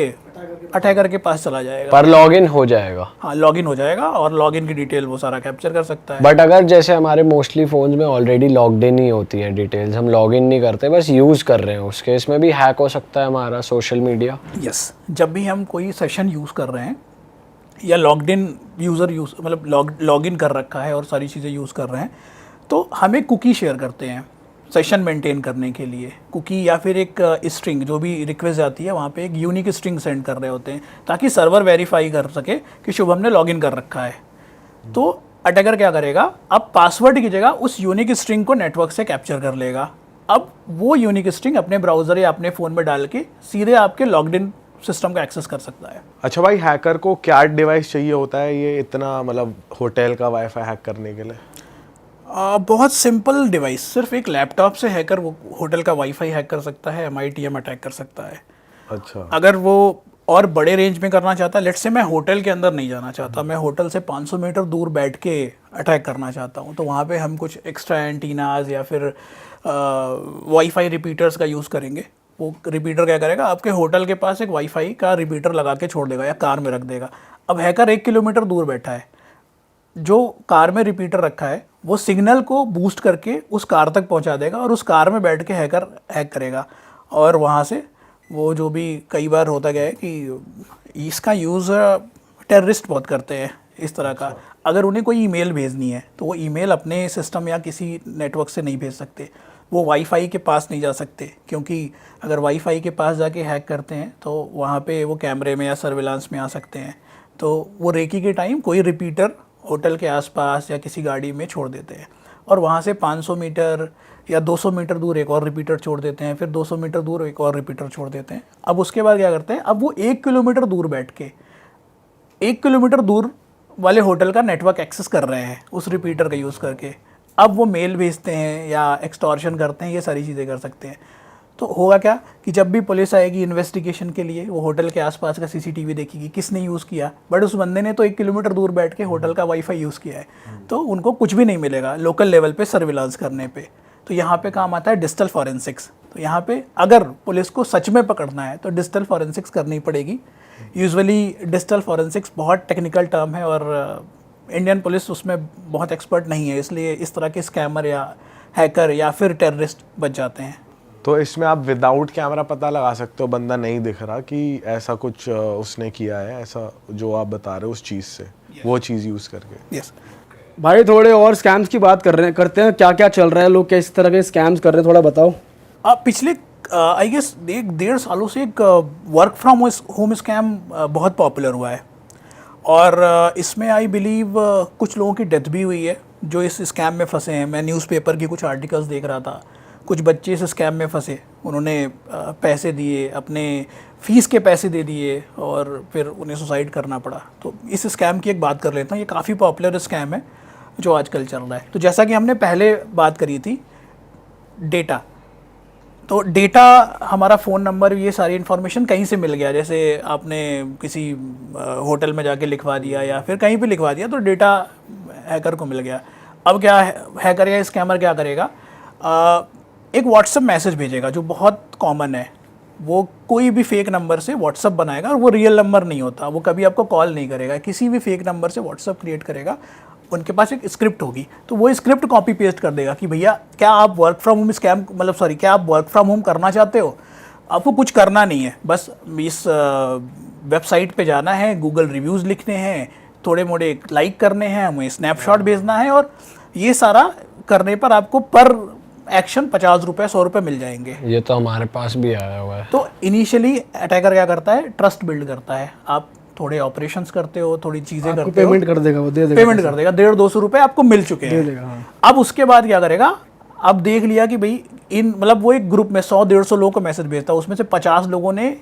अटैकर के पास चला जाएगा, पर लॉगिन हो जाएगा। हाँ, लॉगिन हो जाएगा और लॉगिन की डिटेल वो सारा कैप्चर कर सकता है। बट अगर जैसे हमारे मोस्टली फोन्स में ऑलरेडी लॉग्ड इन ही होती है डिटेल्स, हम लॉगिन नहीं करते, बस यूज़ कर रहे हैं, उस केस में भी हैक हो सकता है हमारा सोशल मीडिया। यस, जब भी हम कोई सेशन यूज़ कर रहे हैं या लॉग्ड इन यूज़र मतलब लॉगिन कर रखा है और सारी चीज़ें यूज़ कर रहे हैं, तो हम एक कुकी शेयर करते हैं सेशन मेंटेन करने के लिए। कुकी या फिर एक स्ट्रिंग, जो भी रिक्वेस्ट आती है वहाँ पे एक यूनिक स्ट्रिंग सेंड कर रहे होते हैं, ताकि सर्वर वेरीफाई कर सके कि शुभम ने लॉगिन कर रखा है। तो अटैकर क्या करेगा, अब पासवर्ड की जगह उस यूनिक स्ट्रिंग को नेटवर्क से कैप्चर कर लेगा। अब वो यूनिक स्ट्रिंग अपने ब्राउज़र या अपने फ़ोन में डाल के सीधे आपके लॉग्ड इन सिस्टम का एक्सेस कर सकता है। अच्छा भाई, हैकर को क्या डिवाइस चाहिए होता है ये इतना, मतलब होटल का वाईफाई हैक करने के लिए? बहुत सिंपल डिवाइस, सिर्फ एक लैपटॉप से हैकर वो होटल का वाईफाई हैक कर सकता है, MITM अटैक कर सकता है। अच्छा। अगर वो और बड़े रेंज में करना चाहता है, लेट्स से मैं होटल के अंदर नहीं जाना चाहता, मैं होटल से 500 मीटर दूर बैठ के अटैक करना चाहता हूँ, तो वहाँ पे हम कुछ एक्स्ट्रा एंटीनाज या फिर वाईफाई रिपीटर्स का यूज़ करेंगे। वो रिपीटर क्या करेगा, आपके होटल के पास एक वाईफाई का रिपीटर लगा के छोड़ देगा या कार में रख देगा। अब हैकर 1 किलोमीटर दूर बैठा है, जो कार में रिपीटर रखा है वो सिग्नल को बूस्ट करके उस कार तक पहुंचा देगा और उस कार में बैठ के हैकर हैक करेगा। और वहाँ से वो, जो भी कई बार होता गया है कि इसका यूज़ टेररिस्ट बहुत करते हैं इस तरह का। अगर उन्हें कोई ईमेल भेजनी है तो वो ईमेल अपने सिस्टम या किसी नेटवर्क से नहीं भेज सकते, वो वाईफाई के पास नहीं जा सकते, क्योंकि अगर वाईफाई के पास जाके हैक करते हैं तो वहाँ पे वो कैमरे में या सर्विलांस में आ सकते हैं। तो वो रेकी के टाइम कोई रिपीटर होटल के आसपास या किसी गाड़ी में छोड़ देते हैं और वहाँ से 500 मीटर या 200 मीटर दूर एक और रिपीटर छोड़ देते हैं, फिर 200 मीटर दूर एक और रिपीटर छोड़ देते हैं। अब उसके बाद क्या करते हैं, अब वो 1 किलोमीटर दूर बैठ के 1 किलोमीटर दूर वाले होटल का नेटवर्क एक्सेस कर रहे हैं उस रिपीटर का यूज़ करके। अब वो मेल भेजते हैं या एक्सटॉर्शन करते हैं, ये सारी चीज़ें कर सकते हैं। तो होगा क्या कि जब भी पुलिस आएगी इन्वेस्टिगेशन के लिए, वो होटल के आसपास का CCTV देखेगी किसने यूज़ किया, बट उस बंदे ने तो 1 किलोमीटर दूर बैठ के होटल का वाईफाई यूज़ किया है, तो उनको कुछ भी नहीं मिलेगा लोकल लेवल पे सर्विलांस करने पे। तो यहाँ पे काम आता है डिजिटल फॉरेंसिक्स। तो यहाँ पे अगर पुलिस को सच में पकड़ना है तो डिजिटल फॉरेंसिक्स करनी पड़ेगी। यूजुअली डिजिटल फॉरेंसिक्स बहुत टेक्निकल टर्म है और इंडियन पुलिस उसमें बहुत एक्सपर्ट नहीं है, इसलिए इस तरह के स्कैमर या हैकर या फिर टेररिस्ट बच जाते हैं। तो इसमें आप विदाउट कैमरा पता लगा सकते हो, बंदा नहीं दिख रहा कि ऐसा कुछ उसने किया है, ऐसा जो आप बता रहे हो उस चीज़ से, वो चीज़ यूज़ करके। यस भाई थोड़े और स्कैम्स की बात करते हैं, क्या क्या चल रहा है, लोग किस तरह के स्कैम्स कर रहे हैं, थोड़ा बताओ। पिछले आई गेस 1-1.5 सालों से एक वर्क फ्रॉम होम स्कैम बहुत पॉपुलर हुआ है और इसमें आई बिलीव कुछ लोगों की डेथ भी हुई है जो इस स्कैम में फंसे हैं। मैं न्यूज़पेपर की कुछ आर्टिकल्स देख रहा था, कुछ बच्चे इस स्कैम में फंसे, उन्होंने पैसे दिए, अपने फ़ीस के पैसे दे दिए और फिर उन्हें सुसाइड करना पड़ा। तो इस स्कैम की एक बात कर लेता हूँ। ये काफ़ी पॉपुलर स्कैम है जो आजकल चल रहा है। तो जैसा कि हमने पहले बात करी थी, डेटा, तो डेटा हमारा फ़ोन नंबर, ये सारी इन्फॉर्मेशन कहीं से मिल गया, जैसे आपने किसी होटल में जाके लिखवा दिया या फिर कहीं पे लिखवा दिया, तो डेटा हैकर को मिल गया। अब क्या हैकर या स्कैमर क्या करेगा, एक व्हाट्सअप मैसेज भेजेगा जो बहुत कॉमन है। वो कोई भी फेक नंबर से व्हाट्सअप बनाएगा और वो रियल नंबर नहीं होता, वो कभी आपको कॉल नहीं करेगा, किसी भी फेक नंबर से व्हाट्सअप क्रिएट करेगा। उनके पास एक स्क्रिप्ट होगी, तो वो स्क्रिप्ट कॉपी पेस्ट कर देगा कि भैया क्या आप वर्क फ्रॉम होम स्कैम, मतलब सॉरी, क्या आप वर्क फ्रॉम होम करना चाहते हो? आपको कुछ करना नहीं है, बस इस वेबसाइट पे जाना है, गूगल रिव्यूज़ लिखने हैं, थोड़े मोड़े लाइक करने हैं, हमें स्नैपशॉट भेजना है, और ये सारा करने पर आपको पर एक्शन 50 रुपये 100 रुपये मिल जाएंगे। ये तो हमारे पास भी आया हुआ है। तो इनिशियली अटैकर क्या करता है, ट्रस्ट बिल्ड करता है। आप थोड़े ऑपरेशंस करते हो, थोड़ी चीज़ें करते हो, पेमेंट कर देगा, वो दे देगा, पेमेंट कर देगा, 150-200 रुपये आपको मिल चुके हैं। देगा, हाँ। अब उसके बाद क्या करेगा, अब देख लिया कि भाई इन, मतलब वो एक ग्रुप में 100-150 लोगों को मैसेज भेजता है, उसमें से 50 लोगों ने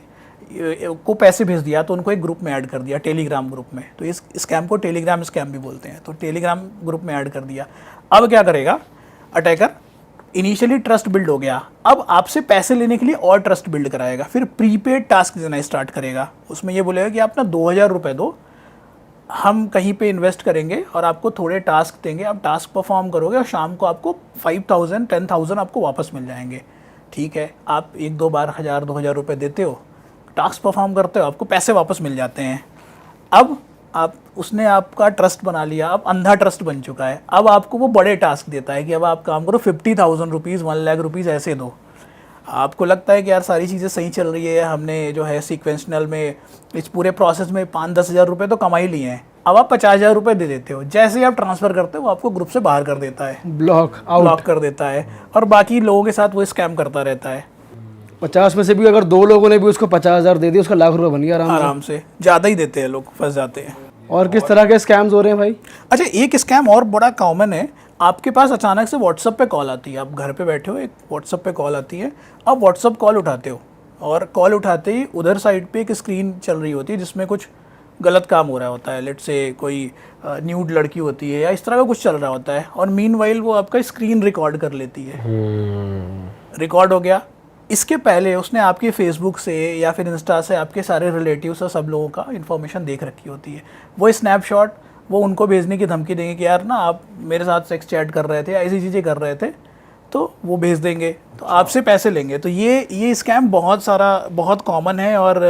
को पैसे भेज दिया, तो उनको एक ग्रुप में ऐड कर दिया, टेलीग्राम ग्रुप में। तो इस स्कैम को टेलीग्राम स्कैम भी बोलते हैं। तो टेलीग्राम ग्रुप में ऐड कर दिया। अब क्या करेगा अटैकर, इनिशियली ट्रस्ट बिल्ड हो गया, अब आपसे पैसे लेने के लिए और ट्रस्ट बिल्ड कराएगा, फिर प्रीपेड टास्क देना स्टार्ट करेगा। उसमें ये बोलेगा कि आप ना 2000 रुपये दो, हम कहीं पे इन्वेस्ट करेंगे और आपको थोड़े टास्क देंगे, आप टास्क परफॉर्म करोगे और शाम को आपको 5000 10,000 आपको वापस मिल जाएंगे। ठीक है, आप 1-2 बार 1000-2000 रुपये देते हो, टास्क परफॉर्म करते हो, आपको पैसे वापस मिल जाते हैं। अब उसने आपका ट्रस्ट बना लिया, अब अंधा ट्रस्ट बन चुका है। अब आपको वो बड़े टास्क देता है कि अब आप काम करो, 50,000 रुपीज़, 1 लाख रुपीज़ ऐसे दो। आपको लगता है कि यार सारी चीज़ें सही चल रही है, हमने जो है सीक्वेंशनल में इस पूरे प्रोसेस में 5-10 हज़ार रुपये तो कमा ही लिए हैं। अब आप 50,000 रुपये दे देते हो, जैसे ही आप ट्रांसफ़र करते हो वो आपको ग्रुप से बाहर कर देता है, ब्लॉक कर देता है, और बाकी लोगों के साथ वो स्कैम करता रहता है। 50 में से भी अगर 2 लोगों ने भी उसको 50,000 दे दिया, उसका लाख रुपये बन गया आराम से। ज़्यादा ही देते हैं लोग, फंस जाते हैं। और किस तरह के स्कैम्स हो रहे हैं भाई? अच्छा, एक स्कैम और बड़ा कॉमन है। आपके पास अचानक से व्हाट्सअप पे कॉल आती है, आप घर पे बैठे हो, एक व्हाट्सअप पे कॉल आती है, आप व्हाट्सअप कॉल उठाते हो, और कॉल उठाते ही उधर साइड पे एक स्क्रीन चल रही होती है जिसमें कुछ गलत काम हो रहा होता है। लेट्स से कोई न्यूड लड़की होती है या इस तरह का कुछ चल रहा होता है, और मीनवाइल वो आपका स्क्रीन रिकॉर्ड कर लेती है। रिकॉर्ड हो गया, इसके पहले उसने आपके फेसबुक से या फिर इंस्टा से आपके सारे रिलेटिव्स और सब लोगों का इन्फॉर्मेशन देख रखी होती है। वो स्नैपशॉट वो उनको भेजने की धमकी देंगे कि यार ना आप मेरे साथ सेक्स चैट कर रहे थे या ऐसी चीज़ें कर रहे थे, तो वो भेज देंगे, तो आपसे पैसे लेंगे। तो ये स्कैम बहुत कॉमन है और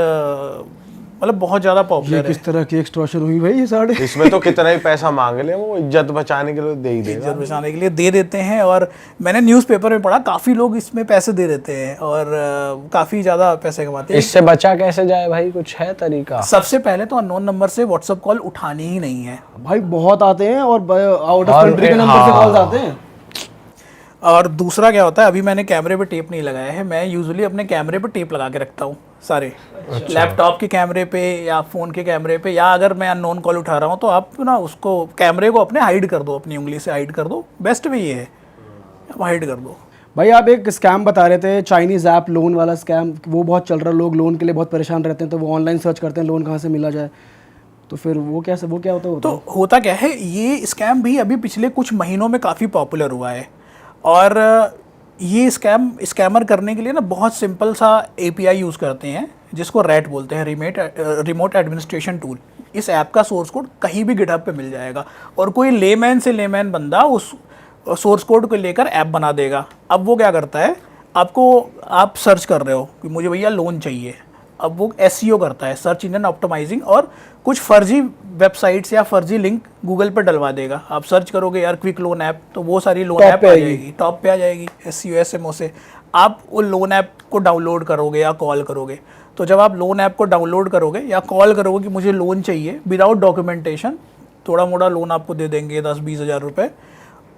मतलब बहुत ज़्यादा पॉपुलर है। किस तरह की एक्सटॉर्शन हुई भाई ये साढ़े? इसमें तो कितना ही पैसा मांग ले, वो इज्जत बचाने के लिए दे ही देगा। इज्जत बचाने के लिए दे देते हैं, और मैंने न्यूज़पेपर में पढ़ा काफ़ी लोग इसमें पैसे दे देते हैं और काफ़ी ज़्यादा पैसे कमाते हैं। इससे बचा कैसे जाए भाई, कुछ है तरीका? सबसे पहले तो अननोन नंबर से व्हाट्सअप कॉल उठानी ही नहीं है भाई बहुत आते हैं, और आउट ऑफ कंट्री के नंबर से कॉल्स आते हैं। और दूसरा क्या होता है, अभी मैंने कैमरे पे टेप नहीं लगाया है, मैं यूजुअली अपने कैमरे पे टेप लगा के रखता हूँ सारे। लैपटॉप के कैमरे पे या फ़ोन के कैमरे पे, या अगर मैं अननोन कॉल उठा रहा हूँ तो आप ना उसको कैमरे को अपने हाइड कर दो, अपनी उंगली से हाइड कर दो, बेस्ट वे ये है, आप हाइड कर दो। भाई आप एक स्कैम बता रहे थे, चाइनीज़ ऐप लोन वाला स्कैम, वो बहुत चल रहा है, लोग लोन के लिए बहुत परेशान रहते हैं, तो वो ऑनलाइन सर्च करते हैं लोन कहाँ से मिला जाए, तो फिर वो क्या होता है? तो होता क्या है, ये स्कैम भी अभी पिछले कुछ महीनों में काफ़ी पॉपुलर हुआ है, और ये स्कैमर करने के लिए ना बहुत सिंपल सा API यूज़ करते हैं जिसको रैट बोलते हैं, रिमोट एडमिनिस्ट्रेशन टूल। इस ऐप का सोर्स कोड कहीं भी गिटहब पे मिल जाएगा, और कोई लेमैन से लेमैन बंदा उस सोर्स कोड को लेकर ऐप बना देगा। अब वो क्या करता है, आप सर्च कर रहे हो कि मुझे भैया लोन चाहिए, अब वो SEO करता है, सर्च इंजन ऑप्टिमाइजिंग, और कुछ फर्जी वेबसाइट्स या फर्जी लिंक गूगल पर डलवा देगा। आप सर्च करोगे यार क्विक लोन ऐप, तो वो सारी लोन ऐप आ जाएगी, टॉप पे आ जाएगी SEO SMO से। आप वो लोन ऐप को डाउनलोड करोगे या कॉल करोगे, तो जब आप लोन ऐप को डाउनलोड करोगे या कॉल करोगे कि मुझे लोन चाहिए विदाउट डॉक्यूमेंटेशन, थोड़ा मोड़ा लोन आपको दे देंगे 10-20 हज़ार रुपये,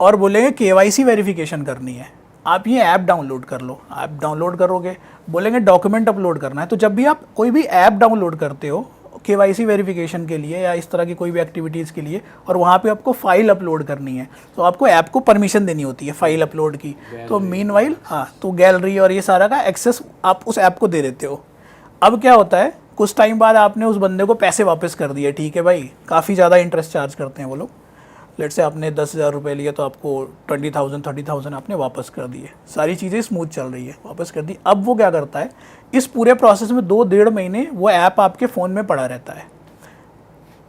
और बोलेंगे KYC वेरिफिकेशन करनी है, आप ये ऐप डाउनलोड कर लो। ऐप डाउनलोड करोगे, बोलेंगे डॉक्यूमेंट अपलोड करना है। तो जब भी आप कोई भी ऐप डाउनलोड करते हो KYC वेरिफिकेशन के लिए या इस तरह की कोई भी एक्टिविटीज़ के लिए, और वहाँ पे आपको फ़ाइल अपलोड करनी है, तो आपको ऐप को परमिशन देनी होती है फ़ाइल अपलोड की। तो मीनवाइल हाँ, तो गैलरी और ये सारा का एक्सेस आप उस ऐप को दे देते हो। अब क्या होता है, कुछ टाइम बाद आपने उस बंदे को पैसे वापस कर दिए, ठीक है भाई, काफ़ी ज़्यादा इंटरेस्ट चार्ज करते हैं वो लोग। लेट से आपने 10,000 रुपये लिए तो आपको 20,000 30,000 आपने वापस कर दिए, सारी चीज़ें स्मूथ चल रही है, वापस कर दी। अब वो क्या करता है, इस पूरे प्रोसेस में 2-1.5 महीने वो ऐप आपके फ़ोन में पड़ा रहता है।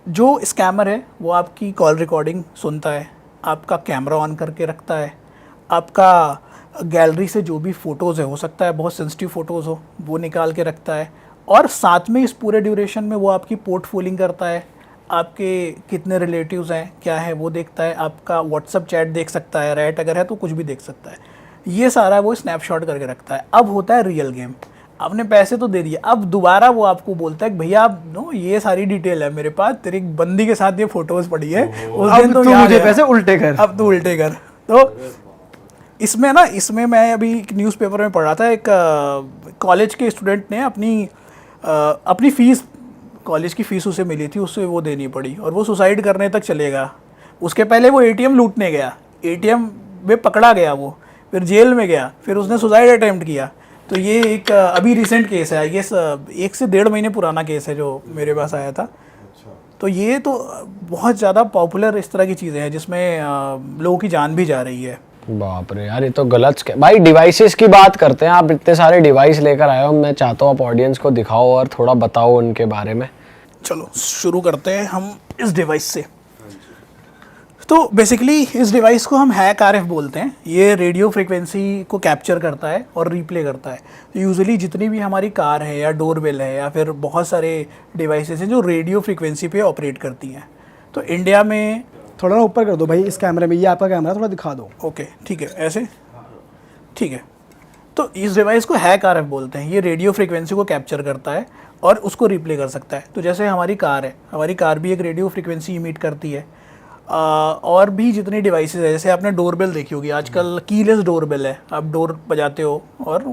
जो स्कैमर है वो आपकी कॉल रिकॉर्डिंग सुनता है, आपका कैमरा ऑन करके रखता है, आपका गैलरी से जो भी फ़ोटोज़ है, हो सकता है बहुत सेंसिटिव फ़ोटोज़ हो, वो निकाल के रखता है, और साथ में इस पूरे ड्यूरेशन में वो आपकी पोर्टफोलिंग करता है, आपके कितने रिलेटिव्स हैं, क्या है वो देखता है, आपका व्हाट्सअप चैट देख सकता है, राइट अगर है तो कुछ भी देख सकता है, ये सारा वो स्नैपशॉट करके रखता है। अब होता है रियल गेम, आपने पैसे तो दे दिए, अब दोबारा वो आपको बोलता है कि भैया आप नो ये सारी डिटेल है मेरे पास, तेरी बंदी के साथ ये फ़ोटोज़ पड़ी है, उस दिन तो तू यहाँ मुझे गया, पैसे उल्टे कर। अब तू उल्टे कर। तो इसमें मैं अभी एक न्यूज़पेपर में पढ़ रहा था, एक कॉलेज के स्टूडेंट ने अपनी फ़ीस, कॉलेज की फ़ीस उसे मिली थी, उससे वो देनी पड़ी और वो सुसाइड करने तक चलेगा। उसके पहले वो ATM लूटने गया, ATM में पकड़ा गया वो, फिर जेल में गया, फिर उसने सुसाइड अटेम्प्ट किया। तो ये एक अभी रिसेंट केस है, आई गेस 1 से 1.5 महीने पुराना केस है जो मेरे पास आया था। तो ये तो बहुत ज़्यादा पॉपुलर इस तरह की चीज़ें हैं जिसमें लोगों की जान भी जा रही है। बाप रे यार, ये तो गलत भाई। डिवाइसेस की बात करते हैं, आप इतने सारे डिवाइस लेकर आए हो, मैं चाहता हूँ आप ऑडियंस को दिखाओ और थोड़ा बताओ उनके बारे में। चलो शुरू करते हैं हम इस डिवाइस से। तो बेसिकली इस डिवाइस को हम हैक RF बोलते हैं। ये रेडियो फ्रिक्वेंसी को कैप्चर करता है और रिप्ले करता है। तो यूजुअली जितनी भी हमारी कार है या डोरबेल है या फिर बहुत सारे डिवाइसेस हैं जो रेडियो फ्रिक्वेंसी पे ऑपरेट करती हैं। तो इंडिया में थोड़ा ना ऊपर कर दो भाई इस कैमरे में, ये आपका कैमरा थोड़ा दिखा दो। ओके ठीक है, ऐसे ठीक है। तो इस डिवाइस को हैक RF बोलते हैं। ये रेडियो फ्रिक्वेंसी को कैप्चर करता है और उसको रिप्ले कर सकता है। तो जैसे हमारी कार है, हमारी कार भी एक रेडियो फ्रिक्वेंसी इमिट करती है। और भी जितनी डिवाइसेस है, जैसे आपने डोरबेल देखी होगी, आजकल कीलेस डोरबेल है, आप डोर बजाते हो और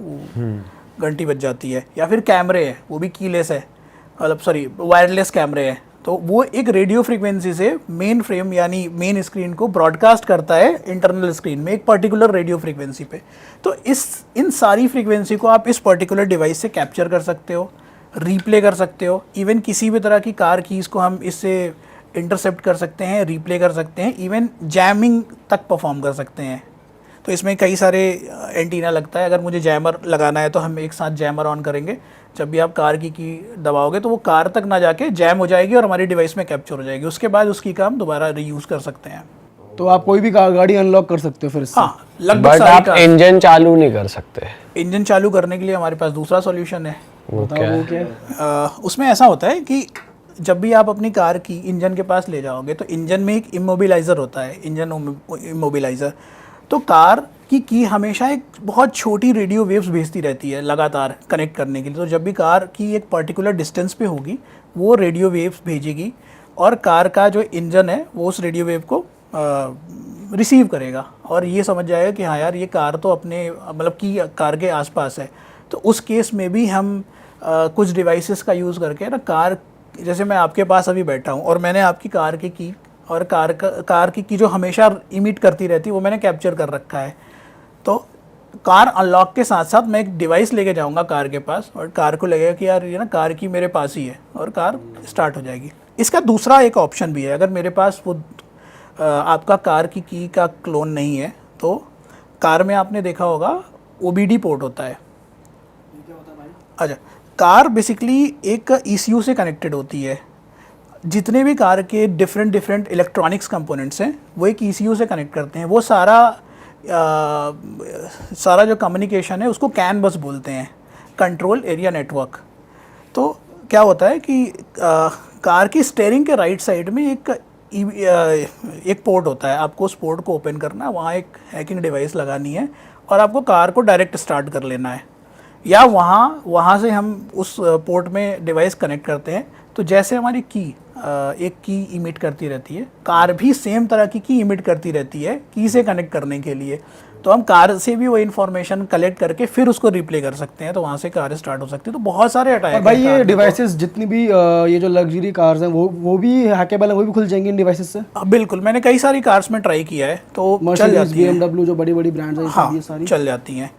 घंटी बज जाती है। या फिर कैमरे है, वो भी कीलेस है, मतलब सॉरी वायरलेस कैमरे हैं। तो वो एक रेडियो फ्रिक्वेंसी से मेन फ्रेम यानी मेन स्क्रीन को ब्रॉडकास्ट करता है इंटरनल स्क्रीन में एक पर्टिकुलर रेडियो फ्रिक्वेंसी पे। तो इन सारी फ्रिक्वेंसी को आप इस पर्टिकुलर डिवाइस से कैप्चर कर सकते हो, रिप्ले कर सकते हो। इवन किसी भी तरह की कार कीज़ को हम इससे इंटरसेप्ट कर सकते हैं, रिप्ले कर सकते हैं, इवन जैमिंग तक परफॉर्म कर सकते हैं। तो इसमें कई सारे एंटीना लगता है। अगर मुझे जैमर लगाना है तो हम एक साथ जैमर ऑन करेंगे। जब भी आप कार की दबाओगे तो वो कार तक ना जाके जैम हो जाएगी और हमारी डिवाइस में कैप्चर हो जाएगी। उसके बाद उसकी काम दोबारा रीयूज़ कर सकते हैं। तो आप कोई भी गाड़ी अनलॉक कर सकते हो फिर इससे। हाँ, लगभग बट सारी आप कार। इंजन चालू नहीं कर सकते। इंजन चालू करने के लिए हमारे पास दूसरा सॉल्यूशन है। बताओ वो क्या? उसमें ऐसा होता है कि जब भी आप अपनी कार की इंजन के पास ले जाओगे तो इंजन में एक इमोबिलाइज़र होता है, इंजन इमोबिलाइज़र। तो कार की हमेशा एक बहुत छोटी रेडियो वेव्स भेजती रहती है लगातार कनेक्ट करने के लिए। तो जब भी कार की एक पर्टिकुलर डिस्टेंस पे होगी वो रेडियो वेव्स भेजेगी और कार का जो इंजन है वो उस रेडियो वेव को रिसीव करेगा और ये समझ जाएगा कि हाँ यार ये कार तो अपने मतलब की कार के आसपास है। तो उस केस में भी हम कुछ डिवाइसेस का यूज़ करके ना कार, जैसे मैं आपके पास अभी बैठा हूँ और मैंने आपकी कार की और कार की जो हमेशा इमिट करती रहती है वो मैंने कैप्चर कर रखा है। तो कार अनलॉक के साथ साथ मैं एक डिवाइस लेके जाऊंगा कार के पास और कार को लगेगा कि यार ये ना कार की मेरे पास ही है और कार स्टार्ट हो जाएगी। इसका दूसरा एक ऑप्शन भी है, अगर मेरे पास वो आपका कार की का क्लोन नहीं है तो कार में आपने देखा होगा OBD पोर्ट होता है। अच्छा, कार बेसिकली एक ECU से कनेक्टेड होती है। जितने भी कार के डिफरेंट इलेक्ट्रॉनिक्स कंपोनेंट्स हैं वो एक ECU से कनेक्ट करते हैं। वो सारा जो कम्युनिकेशन है उसको CAN बस बोलते हैं, कंट्रोल एरिया नेटवर्क। तो क्या होता है कि कार की स्टीयरिंग के राइट साइड में एक पोर्ट होता है। आपको उस पोर्ट को ओपन करना है, वहाँ एक हैकिंग डिवाइस लगानी है और आपको कार को डायरेक्ट स्टार्ट कर लेना है, या वहाँ से हम उस पोर्ट में डिवाइस कनेक्ट करते हैं। तो जैसे हमारी एक की इमिट करती रहती है, कार भी सेम तरह की इमिट करती रहती है की से कनेक्ट करने के लिए। तो हम कार से भी वो इन्फॉर्मेशन कलेक्ट करके फिर उसको रिप्ले कर सकते हैं, तो वहाँ से कार स्टार्ट हो सकती है। तो बहुत सारे अटैक और भाई ये डिवाइसेस जितनी भी ये जो लग्जरी कार्स हैं वो भी हैकेबल हैं, वो भी खुल जाएंगी इन डिवाइसेस से? बिल्कुल, मैंने कई सारी कार्स में ट्राई किया है, तो चल मर्सिडीज, जाती है। BMW जो बड़ी बड़ी ब्रांड्स हैं, हाँ, ये सारी चल जाती हैं,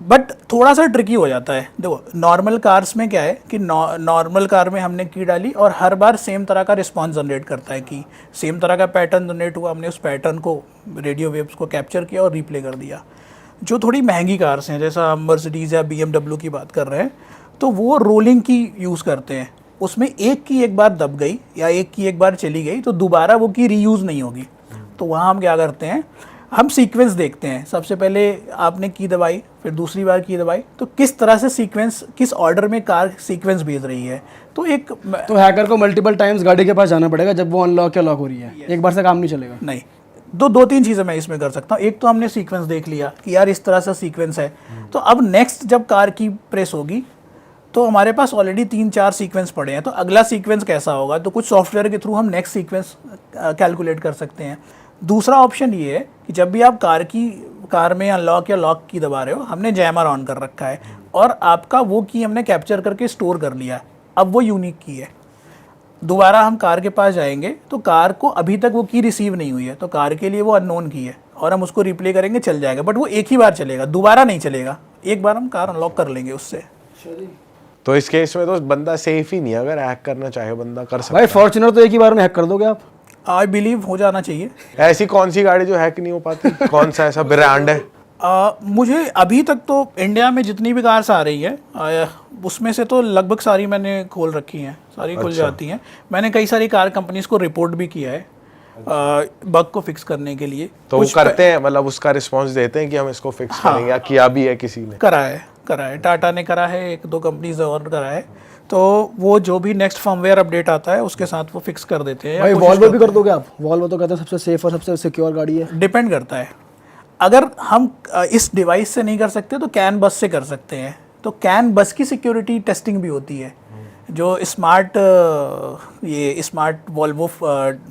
बट थोड़ा सा ट्रिकी हो जाता है। देखो नॉर्मल कार्स में क्या है कि नॉर्मल कार में हमने की डाली और हर बार सेम तरह का रिस्पांस जनरेट करता है, कि सेम तरह का पैटर्न जनरेट हुआ, हमने उस पैटर्न को रेडियो वेव्स को कैप्चर किया और रिप्ले कर दिया। जो थोड़ी महंगी कार्स हैं, जैसा हम मर्सिडीज़ या BMW की बात कर रहे हैं, तो वो रोलिंग की यूज़ करते हैं। उसमें एक की एक बार दब गई या एक की एक बार चली गई तो दोबारा वो की रीयूज़ नहीं होगी। तो वहाँ हम क्या करते हैं, हम सीक्वेंस देखते हैं। सबसे पहले आपने की दबाई, फिर दूसरी बार की दबाई, तो किस तरह से सीक्वेंस, किस ऑर्डर में कार सीक्वेंस भेज रही है। तो तो हैकर को मल्टीपल टाइम्स गाड़ी के पास जाना पड़ेगा जब वो अनलॉक या लॉक हो रही है, एक बार से काम नहीं चलेगा? नहीं, दो तीन चीज़ें मैं इसमें कर सकता हूँ। एक तो हमने सीक्वेंस देख लिया कि यार इस तरह से सीक्वेंस है, तो अब नेक्स्ट जब कार की प्रेस होगी तो हमारे पास ऑलरेडी 3-4 सीक्वेंस पड़े हैं, तो अगला सीक्वेंस कैसा होगा, तो कुछ सॉफ्टवेयर के थ्रू हम नेक्स्ट सीक्वेंस कैलकुलेट कर सकते हैं। दूसरा ऑप्शन ये है कि जब भी आप कार में अनलॉक या लॉक की दबा रहे हो, हमने जैमर ऑन कर रखा है और आपका वो की हमने कैप्चर करके स्टोर कर लिया है, अब वो यूनिक की है। दोबारा हम कार के पास जाएंगे तो कार को अभी तक वो की रिसीव नहीं हुई है, तो कार के लिए वो अननोन की है और हम उसको रिप्ले करेंगे, चल जाएगा, बट वो एक ही बार चलेगा, दोबारा नहीं चलेगा। एक बार हम कार अनलॉक कर लेंगे उससे। तो इस केस में तो बंदा सेफ ही नहीं है, अगर हैक करना चाहे बंदा कर सकता भाई फॉर्च्यूनर तो एक ही बार में हैक कर दोगे आप? आई बिलीव हो जाना चाहिए। है। ऐसी कौन सी गाड़ी जो हैक नहीं हो पाती? कौन सा ऐसा ब्रांड है? मुझे अभी तक तो इंडिया में जितनी भी कार्स आ रही है उसमें से तो लगभग सारी मैंने खोल रखी हैं, सारी खुल जाती हैं। मैंने कई सारी कार कंपनीज को रिपोर्ट भी किया है बग को फिक्स करने के लिए। तो वो करते हैं, मतलब उसका रिस्पांस देते हैं कि हम इसको फिक्स करेंगे, या किया भी है किसी ने? करा है, टाटा ने करा है, 1-2 कंपनीज और करा है। तो वो जो भी नेक्स्ट फर्मवेयर अपडेट आता है उसके साथ वो फिक्स कर देते हैं। भाई वॉल्वो भी कर दोगे आप? वॉल्वो तो कहते हैं सबसे सेफ और सबसे सिक्योर गाड़ी है। डिपेंड करता है, अगर हम इस डिवाइस से नहीं कर सकते तो कैन बस से कर सकते हैं। तो कैन बस की सिक्योरिटी टेस्टिंग भी होती है। जो स्मार्ट वॉल्वो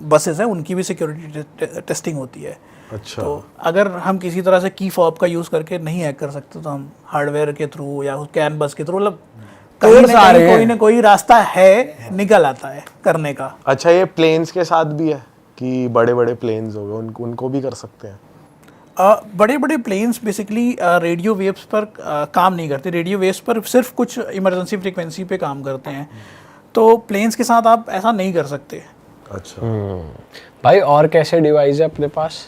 बसेस हैं उनकी भी सिक्योरिटी टेस्टिंग होती है। अच्छा। तो अगर हम किसी तरह से की फॉब का यूज़ करके नहीं हैक कर सकते तो हम हार्डवेयर के थ्रू या कैन बस के थ्रू, मतलब कोई ना कोई रास्ता है, निकल आता है करने का। अच्छा, ये प्लेन्स के साथ भी है कि बड़े बड़े प्लेन्स हो गए उनको भी कर सकते हैं? बड़े बड़े प्लेन्स बेसिकली रेडियो वेव्स पर काम नहीं करते। रेडियो वेव्स पर सिर्फ कुछ इमरजेंसी फ्रीक्वेंसी पे काम करते हैं, तो प्लेन्स के साथ आप ऐसा नहीं कर सकते। अच्छा। भाई और कैसे डिवाइस है अपने पास?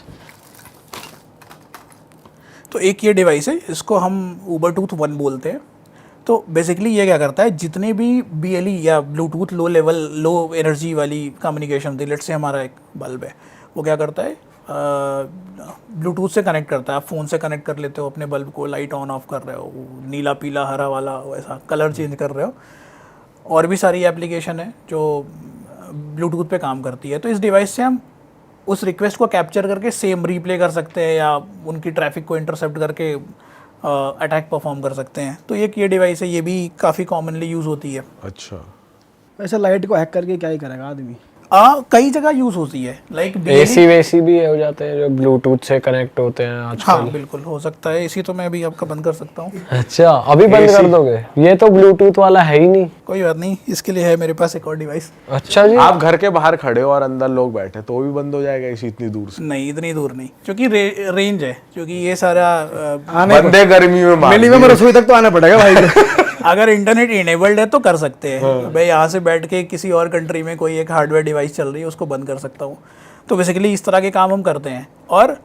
तो एक ये डिवाइस है, इसको हम ऊबरटूथ 1 बोलते हैं। तो बेसिकली ये क्या करता है, जितने भी BLE या ब्लूटूथ लो एनर्जी वाली कम्युनिकेशन थी, लेट्स से हमारा एक बल्ब है, वो क्या करता है, ब्लूटूथ से कनेक्ट करता है। आप फ़ोन से कनेक्ट कर लेते हो अपने बल्ब को, लाइट ऑन ऑफ कर रहे हो, नीला पीला हरा वाला वैसा कलर चेंज कर रहे हो। और भी सारी एप्लीकेशन है जो ब्लूटूथ पे काम करती है। तो इस डिवाइस से हम उस रिक्वेस्ट को कैप्चर करके सेम रिप्ले कर सकते हैं या उनकी ट्रैफिक को इंटरसेप्ट करके अटैक परफॉर्म कर सकते हैं। तो ये डिवाइस है, ये भी काफ़ी कॉमनली यूज़ होती है। अच्छा। ऐसा लाइट को हैक करके क्या ही करेगा आदमी? कई जगह यूज़ होती है, लाइक एसी वेसी भी हो जाते हैं जो ब्लूटूथ से कनेक्ट होते हैं आजकल। हाँ बिल्कुल हो सकता है। इसी तो मैं अभी आपका बंद कर सकता हूँ। अच्छा, अभी बंद कर दोगे? ये तो ब्लूटूथ वाला है ही नहीं। कोई बात नहीं, इसके लिए है मेरे पास एक और डिवाइस। अच्छा जी। आप घर के बाहर खड़े हो और अंदर लोग बैठे तो भी बंद हो जाएगा इसी इतनी दूर से? नहीं, इतनी दूर नहीं, क्योंकि रेंज है, क्योंकि ये सारा बंदे गर्मी में मार मिनिमम रसोई तक तो आना पड़ेगा भाई को। अगर इंटरनेट इनेबल्ड है तो कर सकते हैं। भाई यहाँ से बैठ के किसी और कंट्री में कोई एक हार्डवेयर डिवाइस चल रही है उसको बंद कर सकता हूँ। तो बेसिकली इस तरह के काम हम करते हैं। और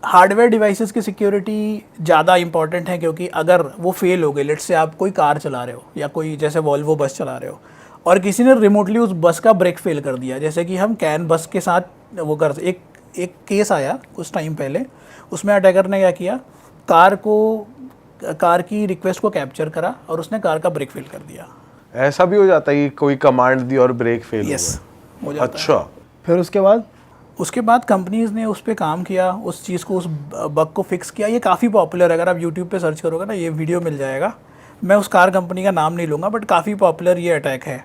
हार्डवेयर डिवाइसेस की सिक्योरिटी ज़्यादा इंपॉर्टेंट है, क्योंकि अगर वो फेल हो गए, लेट्स से आप कोई कार चला रहे हो या कोई जैसे वॉल्वो बस चला रहे हो और किसी ने रिमोटली उस बस का ब्रेक फेल कर दिया, जैसे कि हम कैन बस के साथ वो कर एक केस आया कुछ टाइम पहले, उसमें अटैकर ने क्या किया, कार की रिक्वेस्ट को कैप्चर करा और उसने कार का ब्रेक फेल कर दिया। ऐसा भी हो जाता है कि कोई कमांड दी और ब्रेक फेल हो जाता अच्छा है। फिर उसके बाद कंपनीज ने उस पर काम किया, उस चीज़ को, उस बग को फिक्स किया। ये काफ़ी पॉपुलर है, अगर आप यूट्यूब पे सर्च करोगे ना ये वीडियो मिल जाएगा। मैं उस कार कंपनी का नाम नहीं लूँगा, बट काफ़ी पॉपुलर ये अटैक है।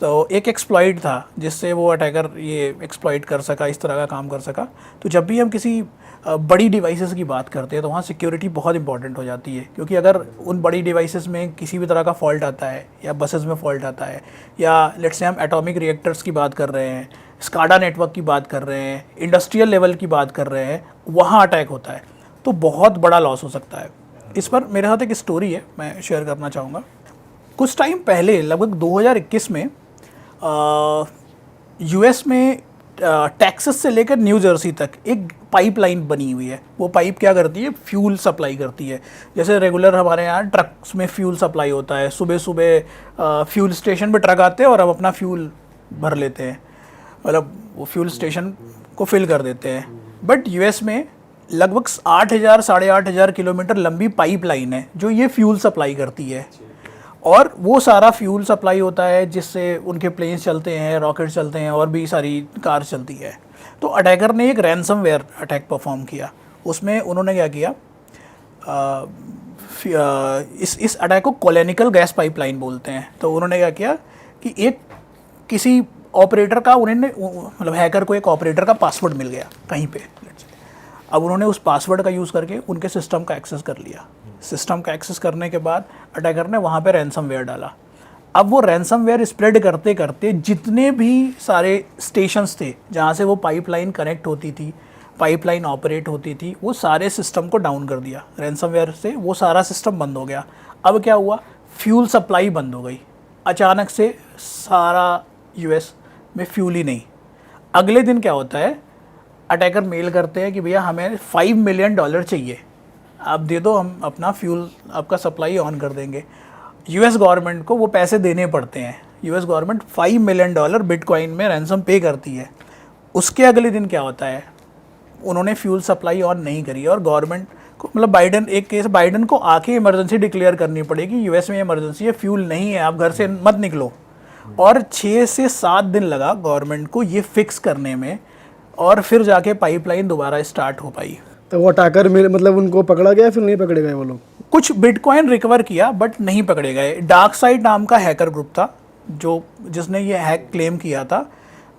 तो एक एक्सप्लॉइट था जिससे वो अटैकर ये एक्सप्लॉइट कर सका, इस तरह का काम कर सका। तो जब भी हम किसी बड़ी डिवाइसेस की बात करते हैं तो वहाँ सिक्योरिटी बहुत इंपॉर्टेंट हो जाती है, क्योंकि अगर उन बड़ी डिवाइसेस में किसी भी तरह का फॉल्ट आता है या बसेस में फॉल्ट आता है, या लेट्स से हम एटॉमिक रिएक्टर्स की बात कर रहे हैं, स्काडा नेटवर्क की बात कर रहे हैं, इंडस्ट्रियल लेवल की बात कर रहे हैं, वहाँ अटैक होता है तो बहुत बड़ा लॉस हो सकता है। इस पर मेरे साथ एक स्टोरी है, मैं शेयर करना चाहूँगा। कुछ टाइम पहले लगभग 2021 में यूएस में टेक्सास से लेकर न्यू जर्सी तक एक पाइपलाइन बनी हुई है। वो पाइप क्या करती है, फ्यूल सप्लाई करती है। जैसे रेगुलर हमारे यहाँ ट्रक्स में फ्यूल सप्लाई होता है, सुबह सुबह फ्यूल स्टेशन पे ट्रक आते हैं और हम अपना फ्यूल भर लेते हैं, मतलब वो फ्यूल स्टेशन को फिल कर देते हैं। बट यूएस में लगभग 8,000 साढ़े 8,000 किलोमीटर लंबी पाइपलाइन है जो ये फ्यूल सप्लाई करती है, और वो सारा फ्यूल सप्लाई होता है जिससे उनके प्लेन्स चलते हैं, रॉकेट चलते हैं, और भी सारी कार चलती है। तो अटैकर ने एक रैंसमवेयर अटैक परफॉर्म किया। उसमें उन्होंने क्या किया, इस अटैक को कोलोनिकल गैस पाइपलाइन बोलते हैं। तो उन्होंने क्या किया कि एक किसी ऑपरेटर का उन्होंने, मतलब हैकर को एक ऑपरेटर का पासवर्ड मिल गया कहीं पे। अब उन्होंने उस पासवर्ड का यूज़ करके उनके सिस्टम का एक्सेस कर लिया। सिस्टम का एक्सेस करने के बाद अटैकर ने वहाँ पे रैंसमवेयर डाला। अब वो रैंसमवेयर स्प्रेड करते करते जितने भी सारे स्टेशंस थे जहाँ से वो पाइपलाइन कनेक्ट होती थी, पाइपलाइन ऑपरेट होती थी, वो सारे सिस्टम को डाउन कर दिया। रैंसमवेयर से वो सारा सिस्टम बंद हो गया। अब क्या हुआ, फ्यूल सप्लाई बंद हो गई। अचानक से सारा यूएस में फ्यूल ही नहीं। अगले दिन क्या होता है, अटैकर मेल करते हैं कि भैया हमें $5 मिलियन चाहिए, आप दे दो, हम अपना फ्यूल आपका सप्लाई ऑन कर देंगे। यूएस गवर्नमेंट को वो पैसे देने पड़ते हैं। यूएस गवर्नमेंट $5 मिलियन बिटकॉइन में रैंसम पे करती है। उसके अगले दिन क्या होता है, उन्होंने फ्यूल सप्लाई ऑन नहीं करी और गवर्नमेंट को, मतलब बाइडन, एक केस बाइडन को आके इमरजेंसी डिक्लेयर करनी पड़ेगी, यूएस में इमरजेंसी है, फ्यूल नहीं है, आप घर से मत निकलो। और 6 से 7 दिन लगा गवर्नमेंट को ये फिक्स करने में, और फिर जाके पाइपलाइन दोबारा स्टार्ट हो पाई। तो वो अटैकर मतलब उनको पकड़ा गया, फिर नहीं पकड़े गए वो लोग? कुछ बिटकॉइन रिकवर किया बट नहीं पकड़े गए। डार्क साइड नाम का हैकर ग्रुप था जिसने ये हैक क्लेम किया था,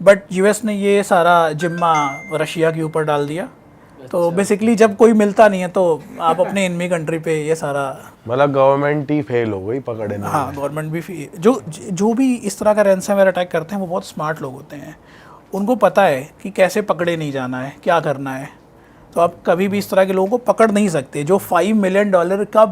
बट यूएस ने ये सारा जिम्मा रशिया के ऊपर डाल दिया। तो बेसिकली जब कोई मिलता नहीं है तो आप अपने एनिमी कंट्री पे ये सारा, मतलब गवर्नमेंट ही फेल हो गई पकड़े नहीं। हाँ, गवर्नमेंट भी जो भी इस तरह का रैंसमवेयर अटैक करते हैं वो बहुत स्मार्ट लोग होते हैं। उनको पता है कि कैसे पकड़े नहीं जाना है, क्या करना है। तो आप कभी भी इस तरह के लोगों को पकड़ नहीं सकते। जो $5 मिलियन का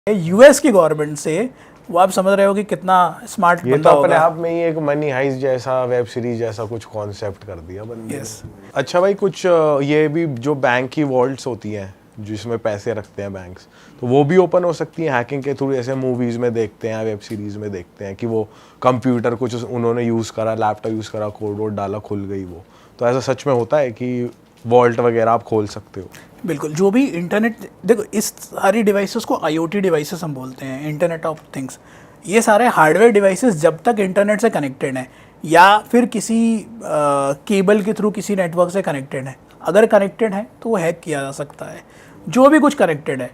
यूएस की गवर्नमेंट से, वो आप समझ रहे हो कि कितना स्मार्ट ये बंदा तो अपने होगा। आप में ही एक मनी हाइस्ट जैसा वेब सीरीज जैसा कुछ कॉन्सेप्ट कर दिया बंदे ने। Yes. अच्छा भाई, कुछ ये भी जो बैंक की वॉल्ट्स होती हैं जिसमें पैसे रखते हैं बैंक्स, तो वो भी ओपन हो सकती है हैकिंग के थ्रू, जैसे मूवीज में देखते हैं, वेब सीरीज में देखते हैं कि वो कंप्यूटर कुछ उन्होंने यूज़ करा, लैपटॉप यूज़ करा, कोड वोड डाला, खुल गई वो। तो ऐसा सच में होता है कि वॉल्ट वगैरह आप खोल सकते हो? बिल्कुल। जो भी इंटरनेट, देखो इस सारी डिवाइसेस को IoT डिवाइसेस हम बोलते हैं, इंटरनेट ऑफ थिंग्स। ये सारे हार्डवेयर डिवाइसेस जब तक इंटरनेट से कनेक्टेड हैं या फिर किसी केबल के थ्रू किसी नेटवर्क से कनेक्टेड है, अगर कनेक्टेड है तो वो हैक किया जा सकता है। जो भी कुछ कनेक्टेड है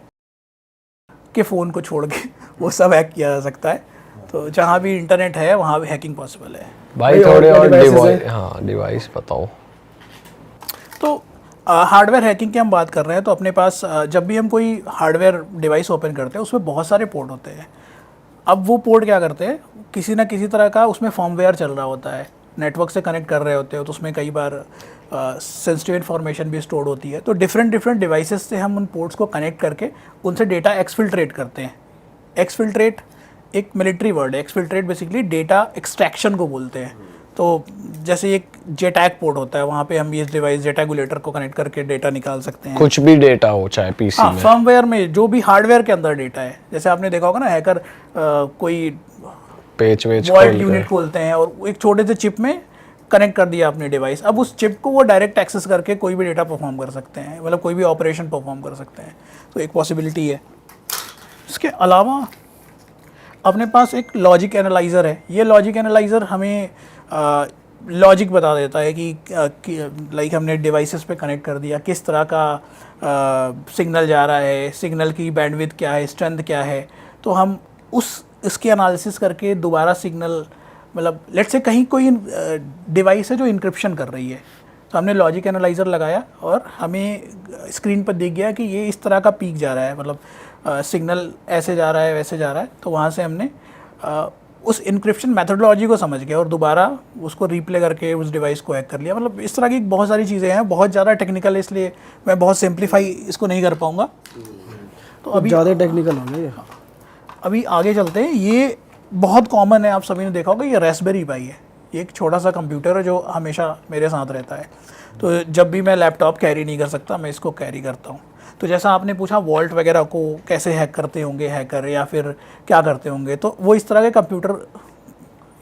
के फ़ोन को छोड़ के वो सब हैक किया जा सकता है। तो जहाँ भी इंटरनेट है वहाँ भी हैकिंग पॉसिबल है। भाई थोड़े और डिवाइस बताओ। तो हार्डवेयर हैकिंग की हम बात कर रहे हैं, तो अपने पास जब भी हम कोई हार्डवेयर डिवाइस ओपन करते हैं उसमें बहुत सारे पोर्ट होते हैं। अब वो पोर्ट क्या करते हैं, किसी ना किसी तरह का उसमें फर्मवेयर चल रहा होता है, नेटवर्क से कनेक्ट कर रहे होते हो, तो उसमें कई बार सेंसिटिव इन्फॉर्मेशन भी स्टोर होती है। तो डिफरेंट डिवाइसेस से हम उन पोर्ट्स को कनेक्ट करके उनसे डेटा एक्सफिल्ट्रेट करते हैं। एक्सफिल्ट्रेट एक मिलिट्री वर्ड है। एक्सफिल्ट्रेट बेसिकली डेटा एक्सट्रैक्शन को बोलते हैं। तो जैसे एक जेटैग पोर्ट होता है, वहाँ पे हम ये डिवाइस जेटैगुलेटर को कनेक्ट करके डेटा निकाल सकते हैं। कुछ भी डेटा हो, चाहे पीसी हाँ, में, फर्मवेयर में जो भी हार्डवेयर के अंदर डेटा है, जैसे आपने देखा होगा ना, हैकर कोई पेज वेज वॉल्ट यूनिट खोलते हैं और एक छोटे से चिप में कनेक्ट कर दिया अपने डिवाइस। अब उस चिप को वो डायरेक्ट एक्सेस करके कोई भी डेटा परफॉर्म कर सकते हैं, मतलब कोई भी ऑपरेशन परफॉर्म कर सकते हैं। तो एक पॉसिबिलिटी है। इसके अलावा अपने पास एक लॉजिक एनालाइज़र है। ये लॉजिक एनालाइज़र हमें लॉजिक बता देता है कि लाइक हमने डिवाइसेस पे कनेक्ट कर दिया, किस तरह का सिग्नल जा रहा है, सिग्नल की बैंडविड्थ क्या है, स्ट्रेंथ क्या है। तो हम इसकी एनालिसिस करके दोबारा सिग्नल मतलब लेट्स से कहीं कोई डिवाइस है जो इंक्रिप्शन कर रही है, तो हमने लॉजिक एनालाइज़र लगाया और हमें स्क्रीन पर दिख गया कि ये इस तरह का पीक जा रहा है, मतलब सिग्नल ऐसे जा रहा है वैसे जा रहा है, तो वहाँ से हमने उस इंक्रिप्शन मेथडोलॉजी को समझ गया और दोबारा उसको रिप्ले करके उस डिवाइस को हैक कर लिया। मतलब इस तरह की बहुत सारी चीज़ें हैं, बहुत ज़्यादा टेक्निकल है, इसलिए मैं बहुत सिंप्लीफाई इसको नहीं कर पाऊँगा। तो अभी ज़्यादा टेक्निकल हो गया ये। अभी आगे चलते हैं। ये बहुत कॉमन है, आप सभी ने देखा होगा, ये रास्पबेरी पाई है। ये एक छोटा सा कंप्यूटर है जो हमेशा मेरे साथ रहता है। तो जब भी मैं लैपटॉप कैरी नहीं कर सकता, मैं इसको कैरी करता हूँ। तो जैसा आपने पूछा वॉल्ट वगैरह को कैसे हैक करते होंगे हैकर, या फिर क्या करते होंगे, तो वो इस तरह के कंप्यूटर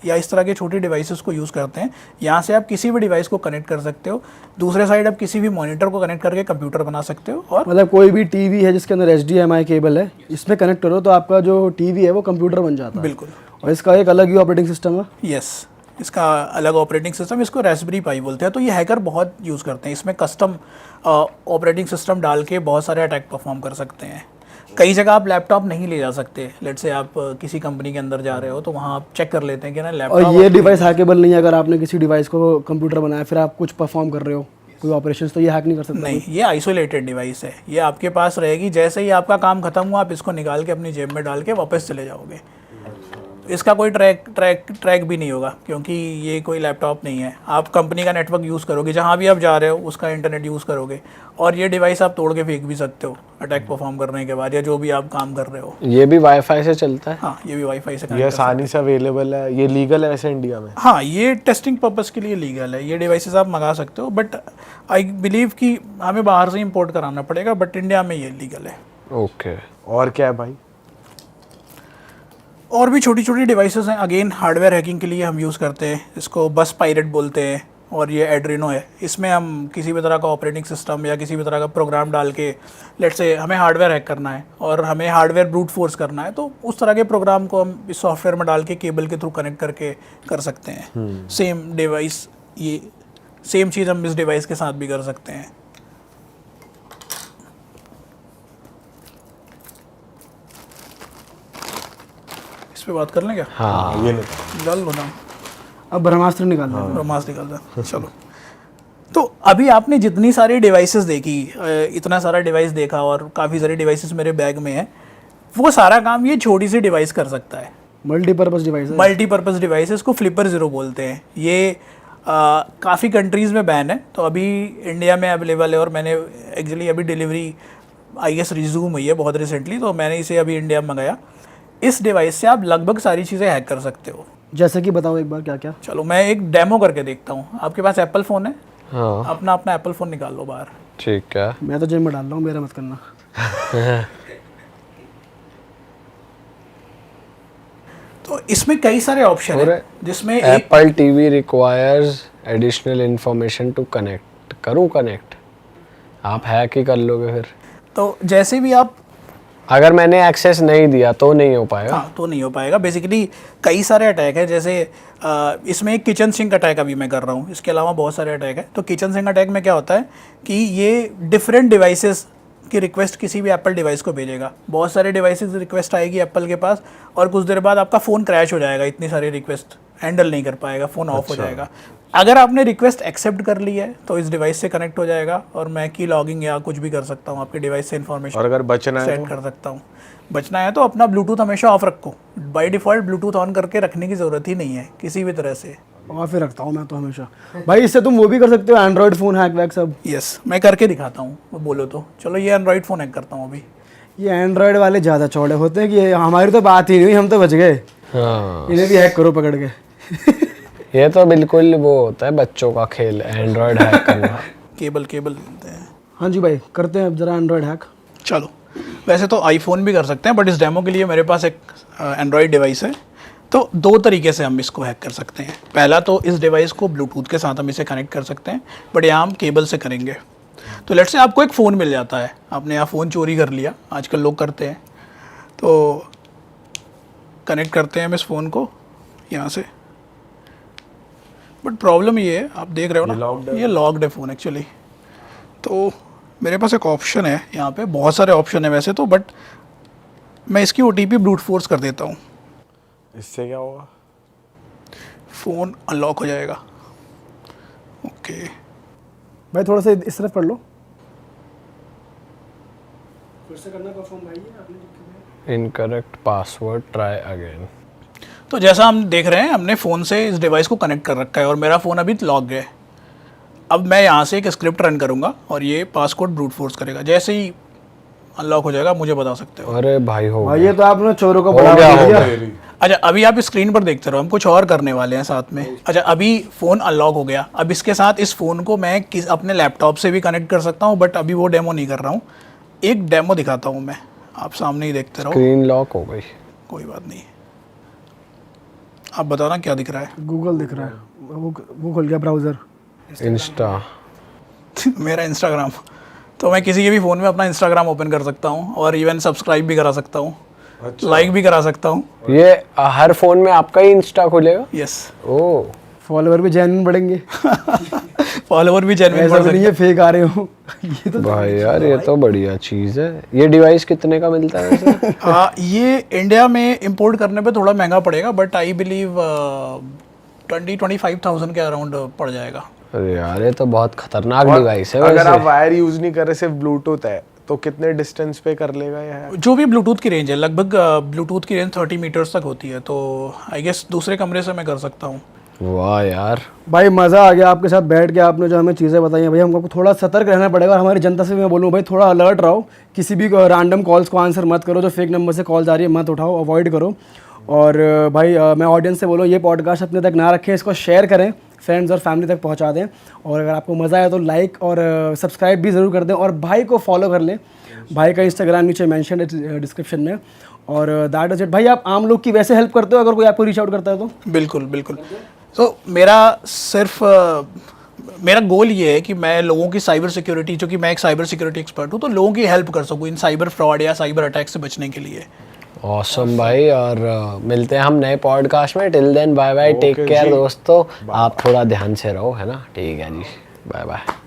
या इस तरह के छोटे डिवाइसेस को यूज़ करते हैं। यहाँ से आप किसी भी डिवाइस को कनेक्ट कर सकते हो, दूसरे साइड आप किसी भी मॉनिटर को कनेक्ट करके कंप्यूटर बना सकते हो। और मतलब कोई भी टीवी है जिसके अंदर HDMI केबल है, इसमें कनेक्ट करो तो आपका जो टीवी है वो कंप्यूटर बन जाता है। बिल्कुल। और इसका एक अलग ही ऑपरेटिंग सिस्टम है। यस, इसका अलग ऑपरेटिंग सिस्टम, इसको रास्पबेरी पाई बोलते हैं। तो ये हैकर बहुत यूज़ करते हैं, इसमें कस्टम ऑपरेटिंग सिस्टम डाल के बहुत सारे अटैक परफॉर्म कर सकते हैं। कई जगह आप लैपटॉप नहीं ले जा सकते, लेट से आप किसी कंपनी के अंदर जा रहे हो तो वहाँ आप चेक कर लेते हैं कि ना लैपटॉप। और ये डिवाइस हैकेबल नहीं है। अगर आपने किसी डिवाइस को कंप्यूटर बनाया फिर आप कुछ परफॉर्म कर रहे हो कोई ऑपरेशन, तो ये हैक नहीं कर सकते। नहीं, ये आइसोलेटेड डिवाइस है, ये आपके पास रहेगी। जैसे ही आपका काम खत्म हुआ आप इसको निकाल के अपनी जेब में डाल के वापस चले जाओगे। इसका कोई ट्रैक भी नहीं होगा, क्योंकि ये कोई लैपटॉप नहीं है। आप कंपनी का नेटवर्क यूज़ करोगे, जहाँ भी आप जा रहे हो उसका इंटरनेट यूज़ करोगे, और ये डिवाइस आप तोड़ के फेंक भी सकते हो अटैक परफॉर्म करने के बाद, या जो भी आप काम कर रहे हो। ये भी वाईफाई से चलता है? हाँ, ये भी वाईफाई से ये कनेक्ट। आसानी से अवेलेबल है, ये लीगल है वैसे इंडिया में? हाँ, ये टेस्टिंग पर्पज़ के लिए लीगल है। ये डिवाइसेस आप मंगा सकते हो, बट आई बिलीव कि हमें बाहर से इंपोर्ट कराना पड़ेगा, बट इंडिया में ये लीगल है। ओके। और क्या है भाई? और भी छोटी छोटी डिवाइसेस हैं, अगेन हार्डवेयर हैकिंग के लिए हम यूज़ करते हैं। इसको बस पायरेट बोलते हैं, और ये एड्रीनो है। इसमें हम किसी भी तरह का ऑपरेटिंग सिस्टम या किसी भी तरह का प्रोग्राम डाल के, लेट्स से हमें हार्डवेयर हैक करना है और हमें हार्डवेयर ब्रूट फोर्स करना है, तो उस तरह के प्रोग्राम को हम इस सॉफ्टवेयर में डाल के केबल के थ्रू कनेक्ट करके कर सकते हैं। सेम डिवाइस, ये सेम चीज़ हम इस डिवाइस के साथ भी कर सकते हैं। इस पे बात कर लें क्या? हाँ, ये नहीं। निकाल लो ना, अब ब्रह्मास्त्र निकालना है। ब्रह्मास्त्र निकाल दो। चलो, तो अभी आपने जितनी सारी डिवाइसेस देखी, इतना सारा डिवाइस देखा और काफ़ी सारे डिवाइसेस मेरे बैग में है, वो सारा काम ये छोटी सी डिवाइस कर सकता है। मल्टीपर्पज़ डिवाइस है। मल्टीपर्पज़ डिवाइस, इसको फ्लिपर ज़ीरो बोलते हैं। ये काफ़ी कंट्रीज़ में बैन है, तो अभी इंडिया में अवेलेबल है। और मैंने एक्चुअली अभी डिलीवरी आई गेस रिज्यूम हुई है बहुत रिसेंटली, तो मैंने इसे अभी इंडिया में मंगाया। इस डिवाइस से आप लगभग सारी चीज़ें हैक कर सकते हो। जैसे कि बताओ एक बार क्या क्या। चलो मैं एक डेमो करके देखता हूँ। आपके पास एप्पल फ़ोन है? हाँ, अपना एप्पल फ़ोन निकाल लो बाहर। ठीक है। मैं तो जेब में डाल रहा हूँ, मेरा मत करना। तो इसमें कई सारे ऑप्शन है, जिसमें एक Apple TV requires additional information to connect. करूँ कनेक्ट? आप हैक ही कर लोगे फिर। तो जैसे भी आप, अगर मैंने एक्सेस नहीं दिया तो नहीं हो पाएगा? हाँ, तो नहीं हो पाएगा। बेसिकली कई सारे अटैक है, जैसे इसमें एक किचन सिंक अटैक अभी मैं कर रहा हूँ, इसके अलावा बहुत सारे अटैक है। तो किचन सिंक अटैक में क्या होता है कि ये डिफरेंट डिवाइसेस की रिक्वेस्ट किसी भी एप्पल डिवाइस को भेजेगा। बहुत सारे डिवाइसेस रिक्वेस्ट आएगी एप्पल के पास, और कुछ देर बाद आपका फ़ोन क्रैश हो जाएगा, इतनी सारी रिक्वेस्ट हैंडल नहीं कर पाएगा, फ़ोन ऑफ हो जाएगा। अगर आपने रिक्वेस्ट एक्सेप्ट कर ली है तो इस डिवाइस से कनेक्ट हो जाएगा, और मैं की लॉगिंग या कुछ भी कर सकता हूँ आपके डिवाइस से इन्फॉर्मेशन। और अगर बचना है सेट कर सकता हूँ। बचना है तो अपना ब्लूटूथ हमेशा ऑफ रखो। बाय डिफ़ॉल्ट ब्लूटूथ ऑन करके रखने की ज़रूरत ही नहीं है किसी भी तरह से। और फिर रखता हूँ मैं तो हमेशा। भाई इससे तुम वो भी कर सकते हो, एंड्रॉयड फ़ोन हैक वैक सब। यस, मैं करके दिखाता हूँ, वो बोलो तो। चलो ये एंड्रॉयड फ़ोन हैक करता हूँ अभी। ये एंड्रॉयड वाले ज़्यादा चौड़े होते हैं कि हमारी तो बात ही नहीं हुई, हम तो बच गए। हाँ, इन्हें भी हैक करो पकड़ के। ये तो बिल्कुल वो होता है बच्चों का खेल, एंड्रॉयड हैक करना। केबल देते हैं। हाँ जी भाई, करते हैं अब जरा एंड्रॉयड हैक। चलो, वैसे तो आईफोन भी कर सकते हैं, बट इस डेमो के लिए मेरे पास एक एंड्रॉयड डिवाइस है। तो दो तरीके से हम इसको हैक कर सकते हैं। पहला तो इस डिवाइस को ब्लूटूथ के साथ हम इसे कनेक्ट कर सकते हैं, बट यहाँ हम केबल से करेंगे। तो लेट्स से आपको एक फ़ोन मिल जाता है, आपने यहाँ फ़ोन चोरी कर लिया, आजकल लोग करते हैं। तो कनेक्ट करते हैं हम इस फ़ोन को यहाँ से, बट प्रॉब्लम ये है, आप देख रहे हो ना, ये लॉक्ड है फ़ोन एक्चुअली। तो मेरे पास एक ऑप्शन है यहाँ पे, बहुत सारे ऑप्शन है वैसे तो, बट मैं इसकी OTP ब्रूट फोर्स कर देता हूँ। इससे क्या होगा? फ़ोन अनलॉक हो जाएगा। ओके, भाई थोड़ा सा इस तरफ पढ़ लो। फिर से करना परफॉर्म भाई, ये आपने इनकरेक्ट पासवर्ड, ट्राई अगेन। तो जैसा हम देख रहे हैं, हमने फ़ोन से इस डिवाइस को कनेक्ट कर रखा है और मेरा फ़ोन अभी लॉक है। अब मैं यहाँ से एक स्क्रिप्ट रन करूँगा और ये पासकोड ब्रूट फोर्स करेगा। जैसे ही अनलॉक हो जाएगा मुझे बता सकते हो। अरे भाई हो भाई ये तो आपने चोरों को हो बढ़ावा गया, दे हो दिया। गया। अच्छा, अभी आप स्क्रीन पर देखते रहो, हम कुछ और करने वाले हैं साथ में। अच्छा, अभी फ़ोन अनलॉक हो गया। अब इसके साथ इस फ़ोन को मैं अपने लैपटॉप से भी कनेक्ट कर सकता हूँ, बट अभी वो डेमो नहीं कर रहा हूँ। एक डेमो दिखाता हूँ मैं, आप सामने ही देखते रहो। स्क्रीन लॉक हो गई। कोई बात नहीं, आप बताओ ना क्या दिख रहा है। गूगल दिख रहा है, वो खुल गया ब्राउज़र। इंस्टा। मेरा इंस्टाग्राम। तो मैं किसी के भी फ़ोन में अपना इंस्टाग्राम ओपन कर सकता हूँ और इवन सब्सक्राइब भी करा सकता हूँ, लाइक भी करा सकता हूँ। ये हर फोन में आपका ही इंस्टा खुलेगा? यस, ओ, फॉलोवर भी जेन्युइन बढ़ेंगे। फॉलोवर भी जेन्युइन ऐसा बढ़ भी नहीं सकते है फेक आ रहे हो। ये तो भाई यार ये तो बढ़िया चीज है। ये डिवाइस कितने का मिलता है वैसे? हैं। ये इंडिया में इंपोर्ट करने पे थोड़ा महंगा पड़ेगा, बट आई बिलीव 20-25,000 के अराउंड पड़ जाएगा। अरे यार ये तो बहुत खतरनाक और डिवाइस है अगर वैसे। आप वायर यूज नहीं कर रहे, सिर्फ ब्लूटूथ है, तो कितने डिस्टेंस पे कर लेगा ये? जो भी ब्लूटूथ की रेंज है, लगभग ब्लूटूथ की रेंज 30 मीटर्स तक होती है, तो आई गेस दूसरे कमरे से मैं कर सकता हूँ। वाह यार, भाई मज़ा आ गया आपके साथ बैठ के। आपने जो हमें चीज़ें बताई हैं भाई, हमको थोड़ा सतर्क रहना पड़ेगा। और हमारी जनता से भी मैं बोलूँ भाई, थोड़ा अलर्ट रहो। किसी भी रैंडम कॉल्स को आंसर मत करो, जो फेक नंबर से कॉल्स आ रही है मत उठाओ, अवॉइड करो। और भाई मैं ऑडियंस से बोलूँ, ये पॉडकास्ट अपने तक ना रखें, इसको शेयर करें, फ्रेंड्स और फैमिली तक पहुंचा दें। और अगर आपको मज़ा आया तो लाइक और सब्सक्राइब भी ज़रूर कर दें, और भाई को फॉलो कर लें। भाई का इंस्टाग्राम नीचे मेंशन है डिस्क्रिप्शन में। और दैट इज इट। भाई आप आम लोग की वैसे हेल्प करते हो अगर कोई आपको रीच आउट करता है तो? बिल्कुल बिल्कुल। तो मेरा गोल ये है कि मैं लोगों की साइबर सिक्योरिटी, जो कि मैं एक साइबर सिक्योरिटी एक्सपर्ट हूँ, तो लोगों की हेल्प कर सकूँ इन साइबर फ्रॉड या साइबर अटैक से बचने के लिए। ऑसम भाई। और मिलते हैं हम नए पॉडकास्ट में। Till then bye bye, take care दोस्तों। आप थोड़ा ध्यान से रहो, है ना? ठीक है जी, बाय बाय।